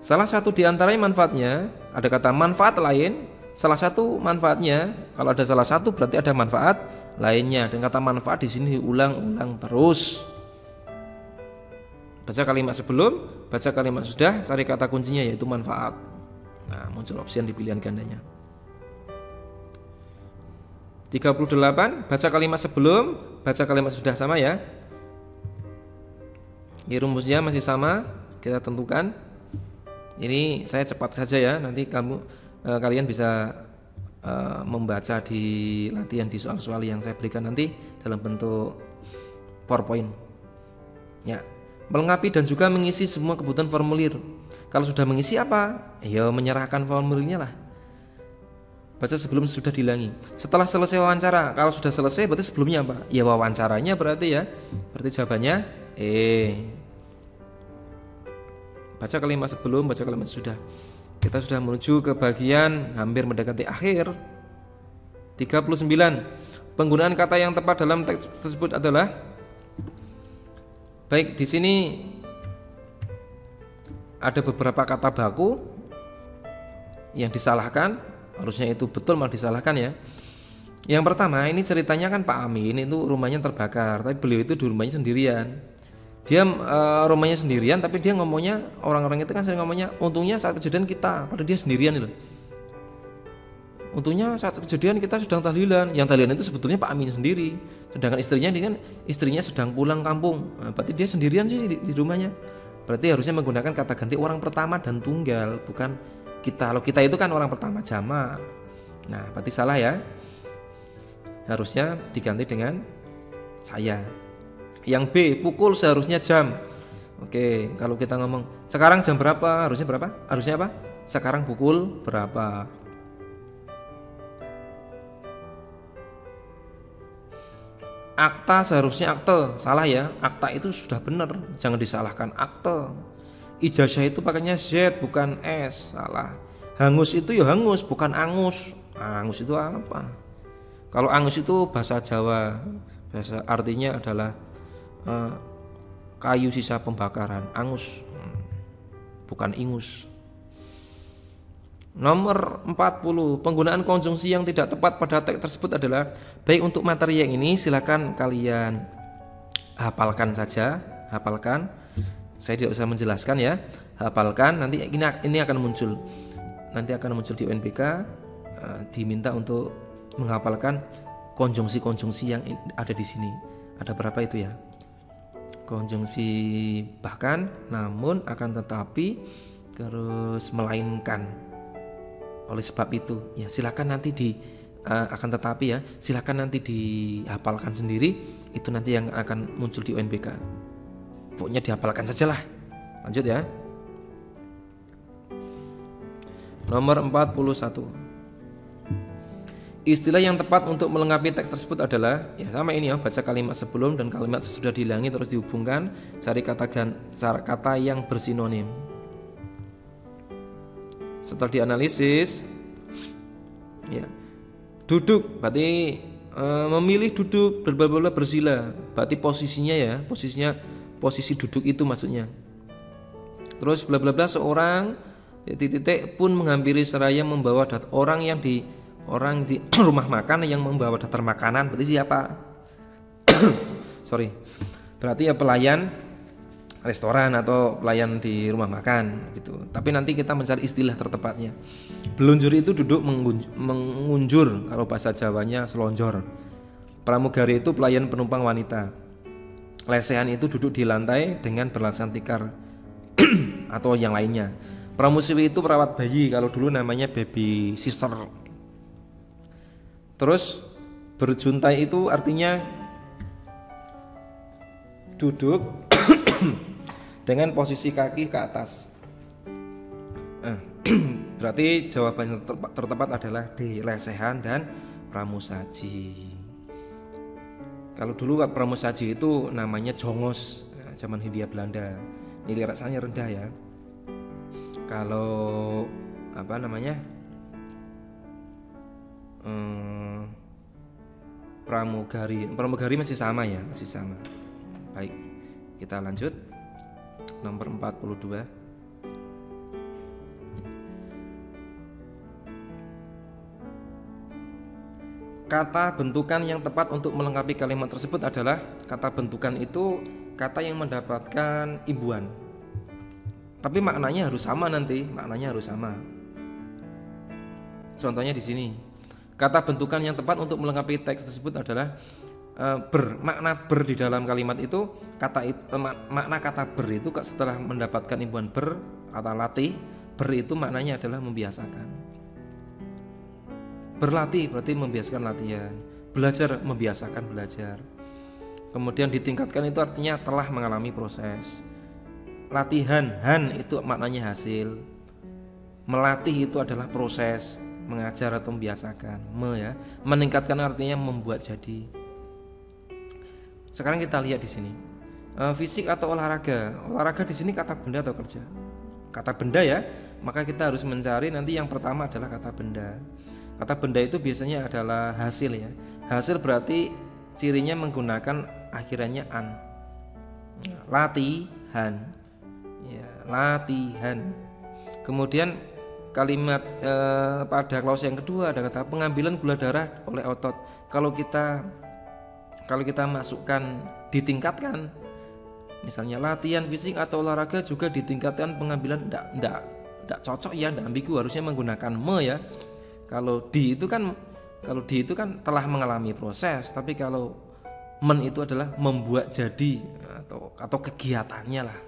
Salah satu di antaranya manfaatnya, ada kata manfaat lain. Salah satu manfaatnya, kalau ada salah satu berarti ada manfaat lainnya. Dan kata manfaat di sini diulang-ulang terus. Baca kalimat sebelum, baca kalimat sudah, cari kata kuncinya yaitu manfaat. Nah, muncul opsi yang di pilihan gandanya. 38, baca kalimat sebelum, baca kalimat sudah, sama ya. Ini rumusnya masih sama, kita tentukan. Ini saya cepat saja ya, nanti kalian bisa membaca di latihan di soal-soal yang saya berikan nanti dalam bentuk PowerPoint. Ya. Melengkapi dan juga mengisi semua kebutuhan formulir. Kalau sudah mengisi apa? Ya menyerahkan formulirnya lah. Baca sebelum sudah dihilangi. Setelah selesai wawancara, kalau sudah selesai berarti sebelumnya apa? Ya wawancaranya berarti ya. Berarti jawabannya baca kalimat sebelum, baca kalimat sudah. Kita sudah menuju ke bagian hampir mendekati akhir. 39. Penggunaan kata yang tepat dalam teks tersebut adalah. Baik, di sini ada beberapa kata baku yang disalahkan, harusnya itu betul malah disalahkan ya. Yang pertama, ini ceritanya kan Pak Amin itu rumahnya terbakar, tapi beliau itu di rumahnya sendirian. Dia rumahnya sendirian, tapi dia ngomongnya, orang-orang itu kan sering ngomongnya, untungnya saat kejadian kita, padahal dia sendirian loh. Untungnya saat kejadian kita sedang tahlilan. Yang tahlilan itu sebetulnya Pak Amin sendiri. Sedangkan istrinya sedang pulang kampung. Nah, berarti dia sendirian sih di rumahnya. Berarti harusnya menggunakan kata ganti orang pertama dan tunggal, bukan kita. Kalau kita itu kan orang pertama jamak. Nah, berarti salah ya. Harusnya diganti dengan saya. Yang B, pukul seharusnya jam. Oke, kalau kita ngomong sekarang jam berapa? Harusnya berapa? Harusnya apa? Sekarang pukul berapa? Akta seharusnya akte, salah ya. Akta itu sudah benar, jangan disalahkan akte. Ijazah itu pakainya Z bukan S, salah. Hangus itu ya hangus bukan angus. Angus itu apa? Kalau angus itu bahasa Jawa, bahasa artinya adalah kayu sisa pembakaran. Angus bukan ingus. Nomor 40, penggunaan konjungsi yang tidak tepat pada teks tersebut adalah. Baik, untuk materi yang ini silakan kalian hafalkan saja, hafalkan. Saya tidak usah menjelaskan ya, hafalkan. Nanti ini akan muncul. Nanti akan muncul di UNBK, diminta untuk menghafalkan konjungsi-konjungsi yang ada di sini. Ada berapa itu ya? Konjungsi bahkan, namun, akan tetapi, terus melainkan. Oleh sebab itu ya silakan nanti akan tetapi ya silakan nanti dihafalkan sendiri, itu nanti yang akan muncul di UNBK. Pokoknya dihafalkan sajalah. Lanjut ya. Nomor 41. Istilah yang tepat untuk melengkapi teks tersebut adalah ya sama ini ya, baca kalimat sebelum dan kalimat sesudah dihilangi terus dihubungkan, cari kata yang bersinonim. Setelah dianalisis ya, duduk berarti memilih duduk, berbala bersila berarti posisinya ya, posisi duduk itu maksudnya. Terus bla bla bla, seorang titik pun menghampiri seraya membawa orang di rumah makan yang membawa daftar makanan, berarti siapa? Sorry, berarti ya pelayan restoran atau pelayan di rumah makan gitu. Tapi nanti kita mencari istilah tertepatnya. Belunjur itu duduk mengunjur, kalau bahasa Jawanya selonjor. Pramugari itu pelayan penumpang wanita. Lesehan itu duduk di lantai dengan beralasan tikar atau yang lainnya. Pramusiwi itu perawat bayi, kalau dulu namanya baby sister. Terus berjuntai itu artinya duduk dengan posisi kaki ke atas. Berarti jawaban yang tertepat adalah D, lesehan dan pramusaji. Kalau dulu pramusaji itu namanya jongos, zaman Hindia Belanda. Nilai rasanya rendah ya. Kalau apa namanya pramugari masih sama ya, masih sama. Baik, kita lanjut nomor 42. Kata bentukan yang tepat untuk melengkapi kalimat tersebut adalah kata bentukan itu kata yang mendapatkan imbuhan. Tapi maknanya harus sama nanti, maknanya harus sama. Contohnya di sini. Kata bentukan yang tepat untuk melengkapi teks tersebut adalah makna ber di dalam kalimat itu makna kata ber itu setelah mendapatkan imbuhan ber kata latih, ber itu maknanya adalah membiasakan. Berlatih berarti membiasakan latihan, belajar membiasakan belajar. Kemudian ditingkatkan itu artinya telah mengalami proses. Latihan, han itu maknanya hasil. Melatih itu adalah proses, mengajar atau membiasakan. Meningkatkan artinya membuat jadi. Sekarang kita lihat di sini. Fisik atau olahraga. Olahraga di sini kata benda atau kerja? Kata benda ya. Maka kita harus mencari nanti yang pertama adalah kata benda. Kata benda itu biasanya adalah hasil ya. Hasil berarti cirinya menggunakan akhirannya an. Latihan. Ya, latihan. Kemudian kalimat pada clause yang kedua ada kata pengambilan gula darah oleh otot. Kalau kita masukkan ditingkatkan, misalnya latihan fisik atau olahraga juga ditingkatkan pengambilan, enggak cocok ya, enggak ambigu, harusnya menggunakan me ya. Kalau di itu kan telah mengalami proses, tapi kalau men itu adalah membuat jadi atau kegiatannya lah.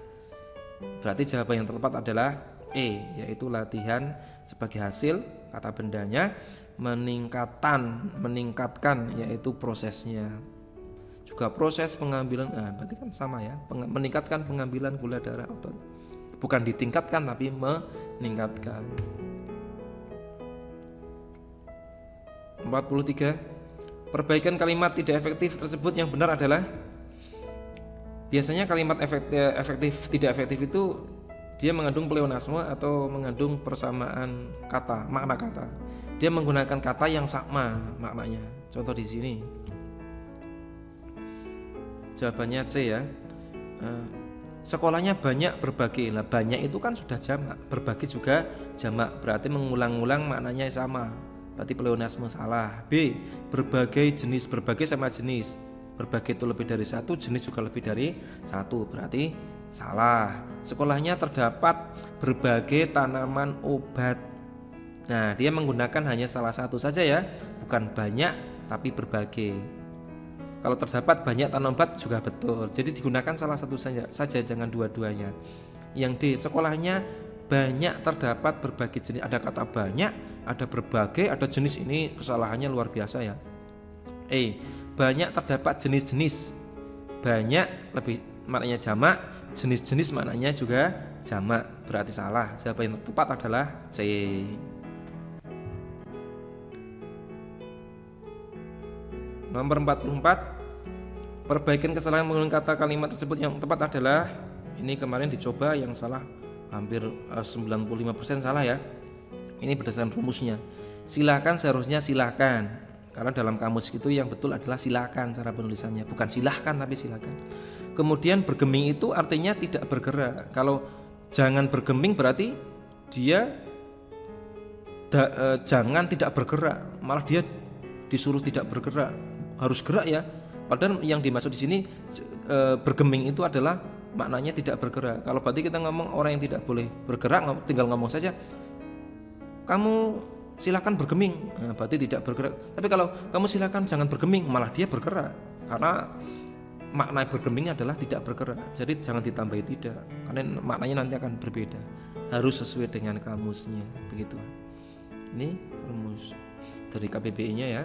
Berarti jawaban yang tepat adalah E, yaitu latihan sebagai hasil kata bendanya, meningkatkan yaitu prosesnya. Juga proses pengambilan, berarti kan sama ya, meningkatkan pengambilan gula darah otot. Bukan ditingkatkan tapi meningkatkan. 43. Perbaikan kalimat tidak efektif tersebut yang benar adalah, biasanya kalimat efektif tidak efektif itu dia mengandung pleonasme atau mengandung persamaan kata, makna kata. Dia menggunakan kata yang sama maknanya. Contoh di sini. Jawabannya C ya. Sekolahnya banyak berbagai. Lah banyak itu kan sudah jamak, berbagai juga jamak, berarti mengulang-ulang maknanya sama. Berarti pleonasme salah. B, berbagai jenis, berbagai sama jenis. Berbagai itu lebih dari satu, jenis juga lebih dari satu, berarti salah. Sekolahnya terdapat berbagai tanaman obat. Nah, dia menggunakan hanya salah satu saja ya, bukan banyak tapi berbagai. Kalau terdapat banyak tanaman obat juga betul. Jadi digunakan salah satu saja, jangan dua-duanya. Yang D, sekolahnya banyak terdapat berbagai jenis. Ada kata banyak, ada berbagai, ada jenis. Ini kesalahannya luar biasa ya. E, banyak terdapat jenis-jenis. Banyak lebih maknanya jamak, jenis-jenis maknanya juga jamak, berarti salah. Jawaban yang tepat adalah C. Nomor 44. Perbaikan kesalahan menggunakan kata kalimat tersebut yang tepat adalah, ini kemarin dicoba yang salah hampir 95% salah ya. Ini berdasarkan rumusnya. Silakan seharusnya silakan. Karena dalam kamus itu yang betul adalah silakan cara penulisannya, bukan silahkan tapi silakan. Kemudian bergeming itu artinya tidak bergerak. Kalau jangan bergeming berarti dia jangan tidak bergerak, malah dia disuruh tidak bergerak, harus gerak ya. Padahal yang dimaksud di sini bergeming itu adalah maknanya tidak bergerak. Kalau berarti kita ngomong orang yang tidak boleh bergerak, tinggal ngomong saja, kamu silakan bergeming, berarti tidak bergerak. Tapi kalau kamu silakan jangan bergeming, malah dia bergerak. Karena makna bergeming adalah tidak bergerak. Jadi jangan ditambahi tidak, karena maknanya nanti akan berbeda. Harus sesuai dengan kamusnya, begitu. Ini rumus dari KBBI-nya ya.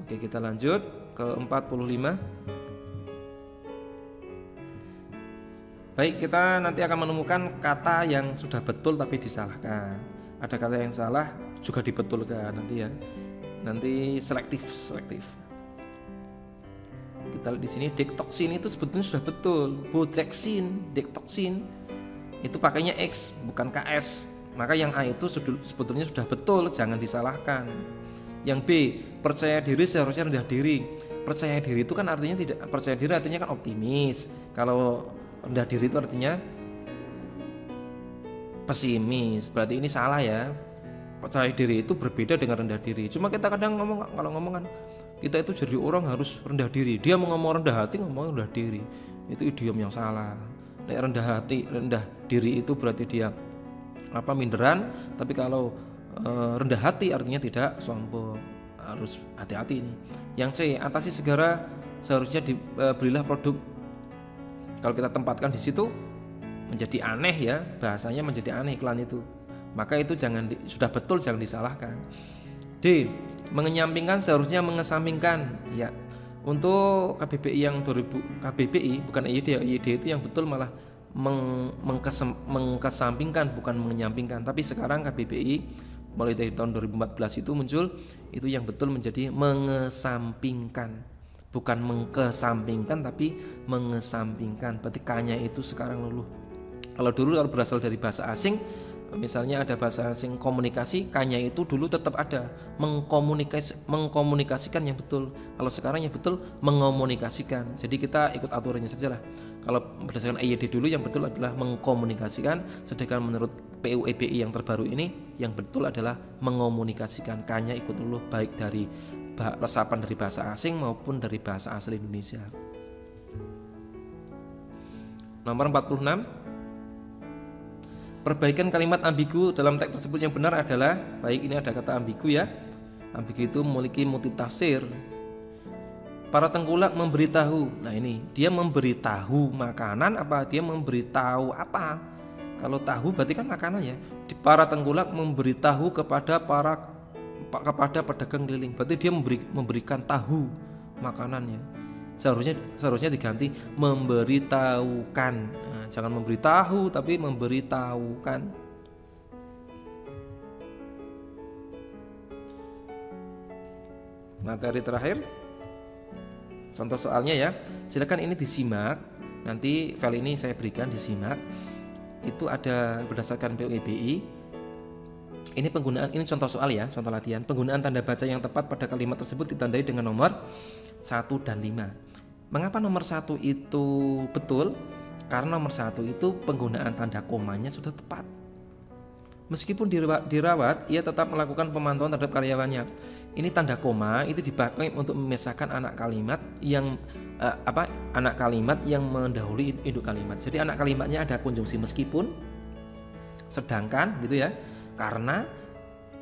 Oke, kita lanjut ke 45. Baik, kita nanti akan menemukan kata yang sudah betul tapi disalahkan. Ada kata yang salah juga dibetulkan nanti ya. Nanti selektif. Kita lihat di sini dektoksin itu sebetulnya sudah betul. Bodreksin, dektoksin itu pakainya X bukan KS. Maka yang A itu sebetulnya sudah betul, jangan disalahkan. Yang B, percaya diri seharusnya rendah diri. Percaya diri itu kan artinya tidak, percaya diri artinya kan optimis. Kalau rendah diri itu artinya pesimis. Berarti ini salah ya. Percaya diri itu berbeda dengan rendah diri. Cuma kita kadang kalau ngomongan kita itu jadi orang harus rendah diri. Dia mau ngomong rendah hati, ngomong rendah diri. Itu idiom yang salah. Rendah diri itu berarti dia minderan. Tapi kalau rendah hati artinya tidak sombong. Harus hati-hati ini. Yang C, atasi segera seharusnya belilah produk. Kalau kita tempatkan di situ menjadi aneh ya, bahasanya menjadi aneh iklan itu. Maka itu sudah betul jangan disalahkan. D, mengenyampingkan seharusnya mengesampingkan ya. Untuk KBBI yang 2000 KBBI bukan IYD itu yang betul malah mengkesampingkan bukan mengenyampingkan. Tapi sekarang KBBI mulai dari tahun 2014 itu muncul, itu yang betul menjadi mengesampingkan, bukan mengkesampingkan tapi mengesampingkan. Berarti K-nya itu sekarang luluh. Kalau dulu kalau berasal dari bahasa asing, misalnya ada bahasa asing komunikasi, K-nya itu dulu tetap ada, mengkomunikasikan yang betul. Kalau sekarang yang betul mengomunikasikan. Jadi kita ikut aturannya saja lah. Kalau berdasarkan IYD dulu yang betul adalah mengkomunikasikan, sedangkan menurut PUEBI yang terbaru ini yang betul adalah mengomunikasikan. K-nya ikut luluh baik dari resapan dari bahasa asing maupun dari bahasa asli Indonesia. Nomor 46, perbaikan kalimat ambigu dalam teks tersebut yang benar adalah, baik ini ada kata ambigu ya. Ambigu itu memiliki multitafsir. Para tengkulak memberitahu. Nah ini dia memberitahu makanan apa dia memberitahu apa? Kalau tahu berarti kan makanan ya. Para tengkulak memberitahu kepada pedagang keliling. Berarti dia memberikan tahu makanannya. Seharusnya diganti memberitahukan. Nah, jangan memberitahu tapi memberitahukan. Materi terakhir, contoh soalnya ya. Silakan ini disimak. Nanti file ini saya berikan disimak. Itu ada berdasarkan PUEBI. Ini contoh soal ya, contoh latihan. Penggunaan tanda baca yang tepat pada kalimat tersebut ditandai dengan nomor 1 dan 5. Mengapa nomor 1 itu betul? Karena nomor 1 itu penggunaan tanda komanya sudah tepat. Meskipun dirawat, ia tetap melakukan pemantauan terhadap karyawannya. Ini tanda koma itu dipakai untuk memisahkan anak kalimat yang mendahului induk kalimat. Jadi anak kalimatnya ada konjungsi meskipun, sedangkan gitu ya. Karena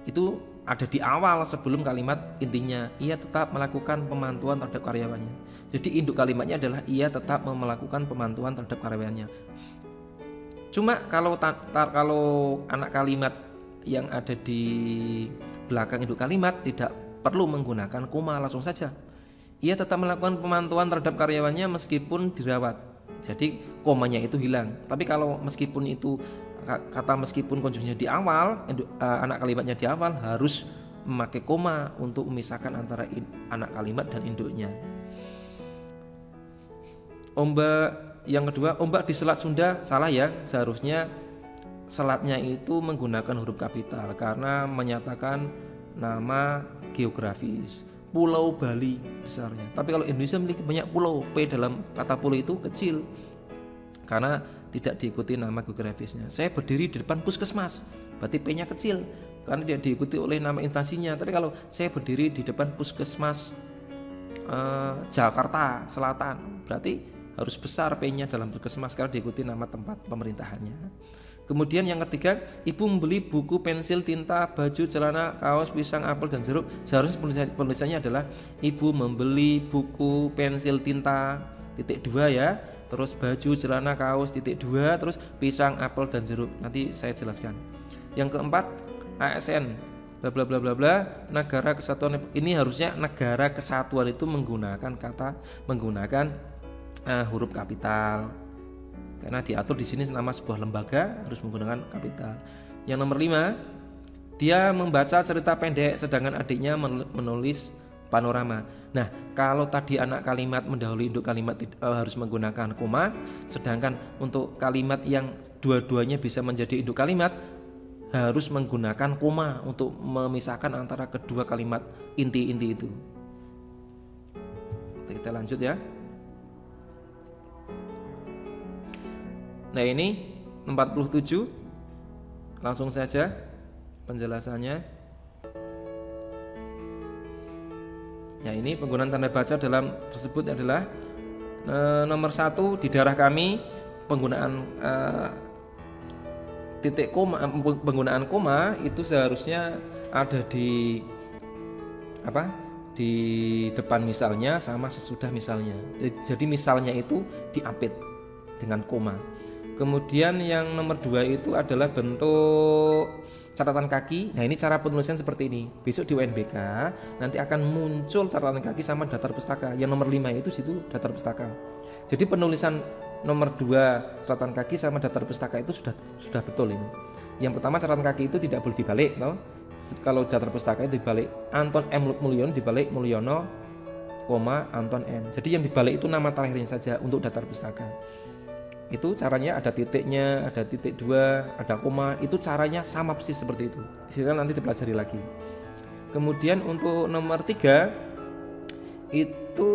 itu ada di awal sebelum kalimat intinya. Ia tetap melakukan pemantauan terhadap karyawannya. Jadi induk kalimatnya adalah ia tetap melakukan pemantauan terhadap karyawannya. Cuma kalau anak kalimat yang ada di belakang induk kalimat tidak perlu menggunakan koma, langsung saja. Ia tetap melakukan pemantauan terhadap karyawannya meskipun dirawat. Jadi komanya itu hilang. Tapi kalau meskipun konjungsinya di awal, anak kalimatnya di awal harus memakai koma untuk memisahkan antara anak kalimat dan induknya. Yang kedua, ombak di Selat Sunda salah ya. Seharusnya selatnya itu menggunakan huruf kapital karena menyatakan nama geografis. Pulau Bali besarnya. Tapi kalau Indonesia memiliki banyak pulau, P dalam kata pulau itu kecil karena tidak diikuti nama geografisnya. Saya berdiri di depan puskesmas, berarti P-nya kecil karena tidak diikuti oleh nama instansinya. Tapi kalau saya berdiri di depan puskesmas Jakarta Selatan, berarti harus besar P-nya dalam puskesmas karena diikuti nama tempat pemerintahannya. Kemudian yang ketiga, ibu membeli buku, pensil, tinta, baju, celana, kaos, pisang, apel, dan jeruk. Seharusnya penulisannya adalah ibu membeli buku, pensil, tinta, titik 2 ya. Terus baju, celana, kaos, titik 2, terus pisang, apel dan jeruk. Nanti saya jelaskan. Yang keempat, ASN, bla bla bla bla bla, negara kesatuan. Ini harusnya negara kesatuan itu menggunakan huruf kapital. Karena diatur di sini nama sebuah lembaga harus menggunakan kapital. Yang nomor 5, dia membaca cerita pendek sedangkan adiknya menulis panorama. Nah, kalau tadi anak kalimat mendahului induk kalimat harus menggunakan koma, sedangkan untuk kalimat yang dua-duanya bisa menjadi induk kalimat harus menggunakan koma untuk memisahkan antara kedua kalimat inti-inti itu. Kita lanjut ya. Nah, ini 47. Langsung saja penjelasannya. Ya, ini penggunaan tanda baca dalam tersebut adalah nomor 1, di daerah kami penggunaan titik koma, penggunaan koma itu seharusnya ada di depan misalnya sama sesudah misalnya. Jadi misalnya itu diapit dengan koma. Kemudian yang nomor 2 itu adalah bentuk catatan kaki. Nah, ini cara penulisan seperti ini. Besok di UNBK nanti akan muncul catatan kaki sama daftar pustaka. Yang nomor 5 itu situ daftar pustaka. Jadi penulisan nomor 2 catatan kaki sama daftar pustaka itu sudah betul ini. Yang pertama, catatan kaki itu tidak boleh dibalik, no? Kalau daftar pustaka itu dibalik Anton M Mulyono dibalik Mulyono, Anton M. Jadi yang dibalik itu nama terakhirnya saja untuk daftar pustaka. Itu caranya ada titiknya, ada titik 2, ada koma. Itu caranya sama persis seperti itu. Silahkan nanti dipelajari lagi. Kemudian untuk nomor 3 itu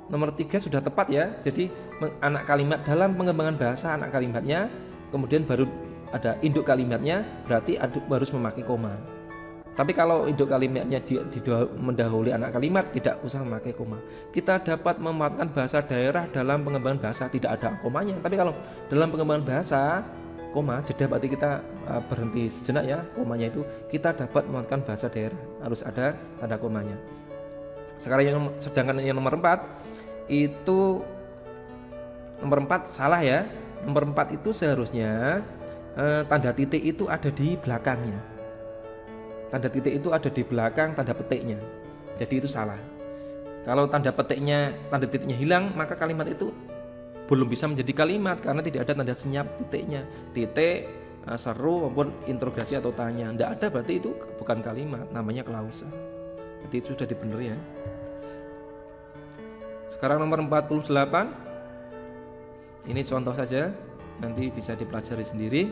nomor 3 sudah tepat ya. Jadi anak kalimat dalam pengembangan bahasa anak kalimatnya, kemudian baru ada induk kalimatnya, berarti harus memakai koma. Tapi kalau induk kalimatnya mendahului anak kalimat, tidak usah memakai koma. Kita dapat memanfaatkan bahasa daerah dalam pengembangan bahasa, tidak ada komanya. Tapi kalau dalam pengembangan bahasa, koma, jeda berarti kita berhenti sejenak ya, komanya itu kita dapat memanfaatkan bahasa daerah, harus ada tanda komanya. Sedangkan yang nomor 4 itu nomor 4 salah ya. Nomor 4 itu seharusnya tanda titik itu ada di belakangnya. Tanda titik itu ada di belakang tanda petiknya. Jadi itu salah. Kalau tanda titiknya hilang, maka kalimat itu belum bisa menjadi kalimat karena tidak ada tanda senyap titiknya. Titik, seru maupun interogasi atau tanya. Tidak ada, berarti itu bukan kalimat, namanya klausa. Jadi itu sudah dibener ya. Sekarang nomor 48. Ini contoh saja, nanti bisa dipelajari sendiri.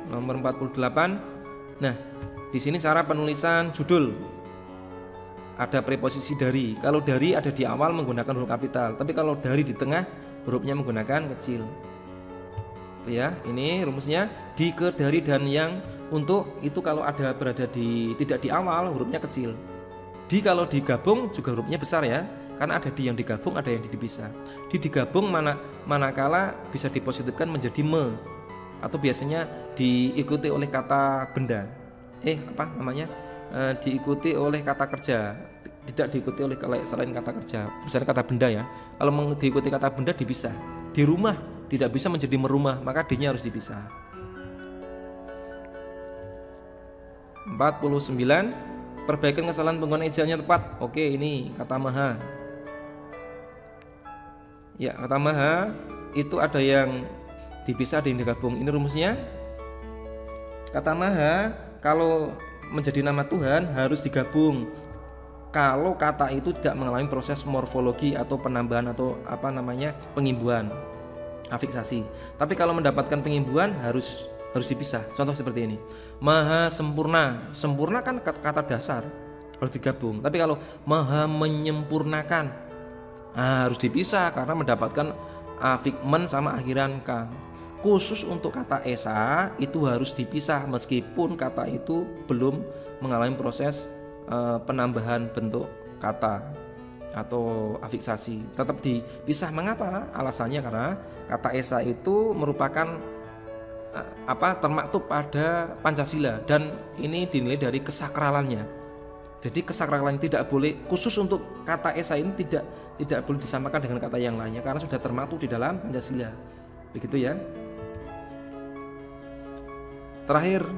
Nomor 48. Nah, di sini cara penulisan judul. Ada preposisi dari. Kalau dari ada di awal menggunakan huruf kapital, tapi kalau dari di tengah hurufnya menggunakan kecil. Itu ya, ini rumusnya di, ke, dari, dan yang. Untuk itu kalau ada berada tidak di awal hurufnya kecil. Di kalau digabung juga hurufnya besar ya. Karena ada di yang digabung, ada yang dipisah. Di digabung manakala bisa dipositifkan menjadi me, atau biasanya diikuti oleh kata benda. Diikuti oleh kata kerja, tidak diikuti oleh selain kata kerja. Misalnya kata benda ya. Kalau diikuti kata benda dipisah. Di rumah tidak bisa menjadi merumah, maka D-nya harus dipisah. 49. Perbaikan kesalahan penggunaan ejaannya tepat. Oke, ini kata maha. Ya, kata maha itu ada yang dipisah, ada yang digabung. Ini rumusnya. Kata maha kalau menjadi nama Tuhan harus digabung. Kalau kata itu tidak mengalami proses morfologi atau penambahan atau pengimbuhan, afiksasi. Tapi kalau mendapatkan pengimbuhan harus dipisah. Contoh seperti ini. Maha sempurna. Sempurna kan kata dasar, harus digabung. Tapi kalau maha menyempurnakan, harus dipisah karena mendapatkan afikmen sama akhiran kan. Khusus untuk kata esa itu harus dipisah meskipun kata itu belum mengalami proses penambahan bentuk kata atau afiksasi, tetap dipisah. Mengapa? Alasannya karena kata esa itu merupakan termaktub pada Pancasila dan ini dinilai dari kesakralannya. Jadi kesakralan tidak boleh khusus untuk kata Esa ini tidak boleh disamakan dengan kata yang lainnya karena sudah termaktub di dalam Pancasila. Begitu ya. Terakhir,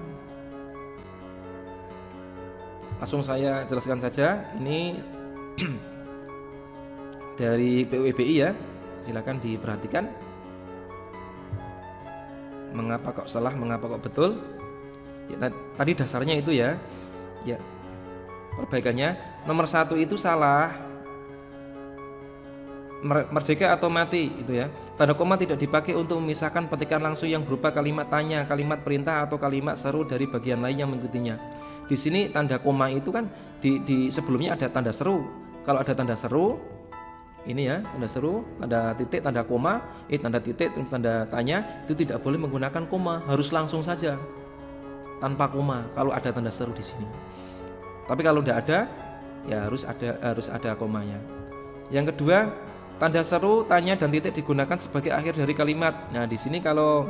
langsung saya jelaskan saja. Ini dari PUIBI ya. Silakan diperhatikan. Mengapa kok salah, mengapa kok betul? Ya, tadi dasarnya itu ya. Ya. Perbaikannya nomor 1 itu salah, merdeka atau mati itu ya. Tanda koma tidak dipakai untuk memisahkan petikan langsung yang berupa kalimat tanya, kalimat perintah atau kalimat seru dari bagian lain yang mengikutinya. Di sini tanda koma itu kan di sebelumnya ada tanda seru. Kalau ada tanda seru ini ya, tanda seru, tanda titik, tanda koma, tanda titik, tanda tanya itu tidak boleh menggunakan koma, harus langsung saja tanpa koma kalau ada tanda seru di sini. Tapi kalau tidak ada, ya harus ada komanya. Yang kedua, tanda seru, tanya dan titik digunakan sebagai akhir dari kalimat. Nah, di sini kalau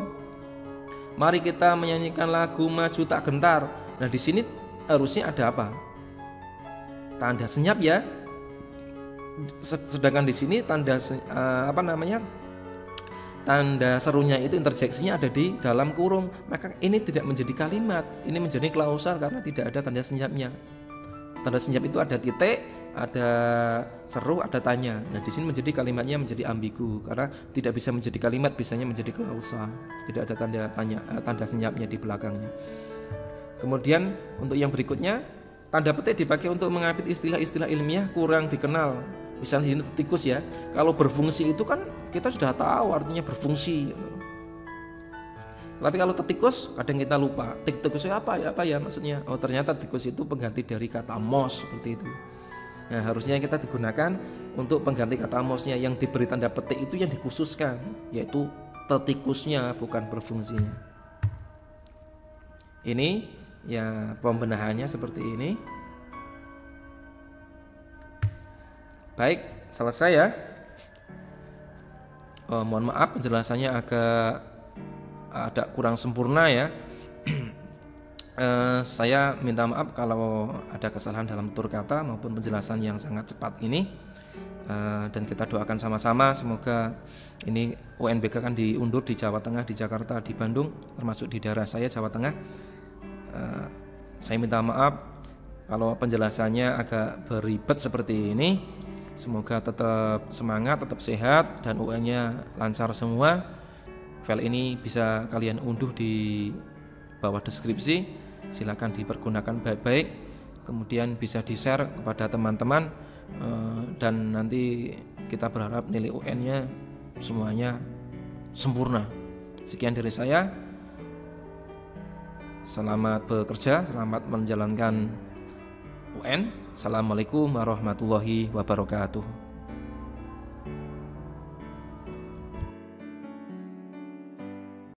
mari kita menyanyikan lagu Maju Tak Gentar. Nah, di sini harusnya ada apa? Tanda senyap ya. Sedangkan di sini tanda tanda serunya itu interjeksinya ada di dalam kurung. Maka ini tidak menjadi kalimat, ini menjadi klausal karena tidak ada tanda senyapnya. Tanda senyap itu ada titik, ada seru, ada tanya. Nah, di sini menjadi kalimatnya menjadi ambigu karena tidak bisa menjadi kalimat, bisanya menjadi klausal. Tidak ada tanda senyapnya di belakangnya. Kemudian untuk yang berikutnya, tanda petik dipakai untuk mengapit istilah-istilah ilmiah kurang dikenal. Misalnya di sini tikus ya. Kalau berfungsi itu kan kita sudah tahu artinya berfungsi. Tapi kalau tikus kadang kita lupa. Tikus itu apa ya maksudnya? Oh, ternyata tikus itu pengganti dari kata mos seperti itu. Nah, harusnya kita digunakan untuk pengganti kata mosnya. Yang diberi tanda petik itu yang dikhususkan, yaitu tetikusnya, bukan berfungsinya. Ini ya pembenahannya seperti ini. Baik, selesai ya. Oh, mohon maaf penjelasannya ada kurang sempurna ya. Saya minta maaf kalau ada kesalahan dalam tutur kata maupun penjelasan yang sangat cepat ini. Dan kita doakan sama-sama semoga ini UNBK kan diundur di Jawa Tengah, di Jakarta, di Bandung, termasuk di daerah saya Jawa Tengah. Saya minta maaf kalau penjelasannya agak beribet seperti ini. Semoga tetap semangat, tetap sehat, dan UN-nya lancar semua. File ini bisa kalian unduh di bawah deskripsi. Silakan dipergunakan baik-baik. Kemudian bisa di-share kepada teman-teman. Dan nanti kita berharap nilai UN-nya semuanya sempurna. Sekian dari saya. Selamat bekerja, selamat menjalankan UN. Assalamualaikum warahmatullahi wabarakatuh.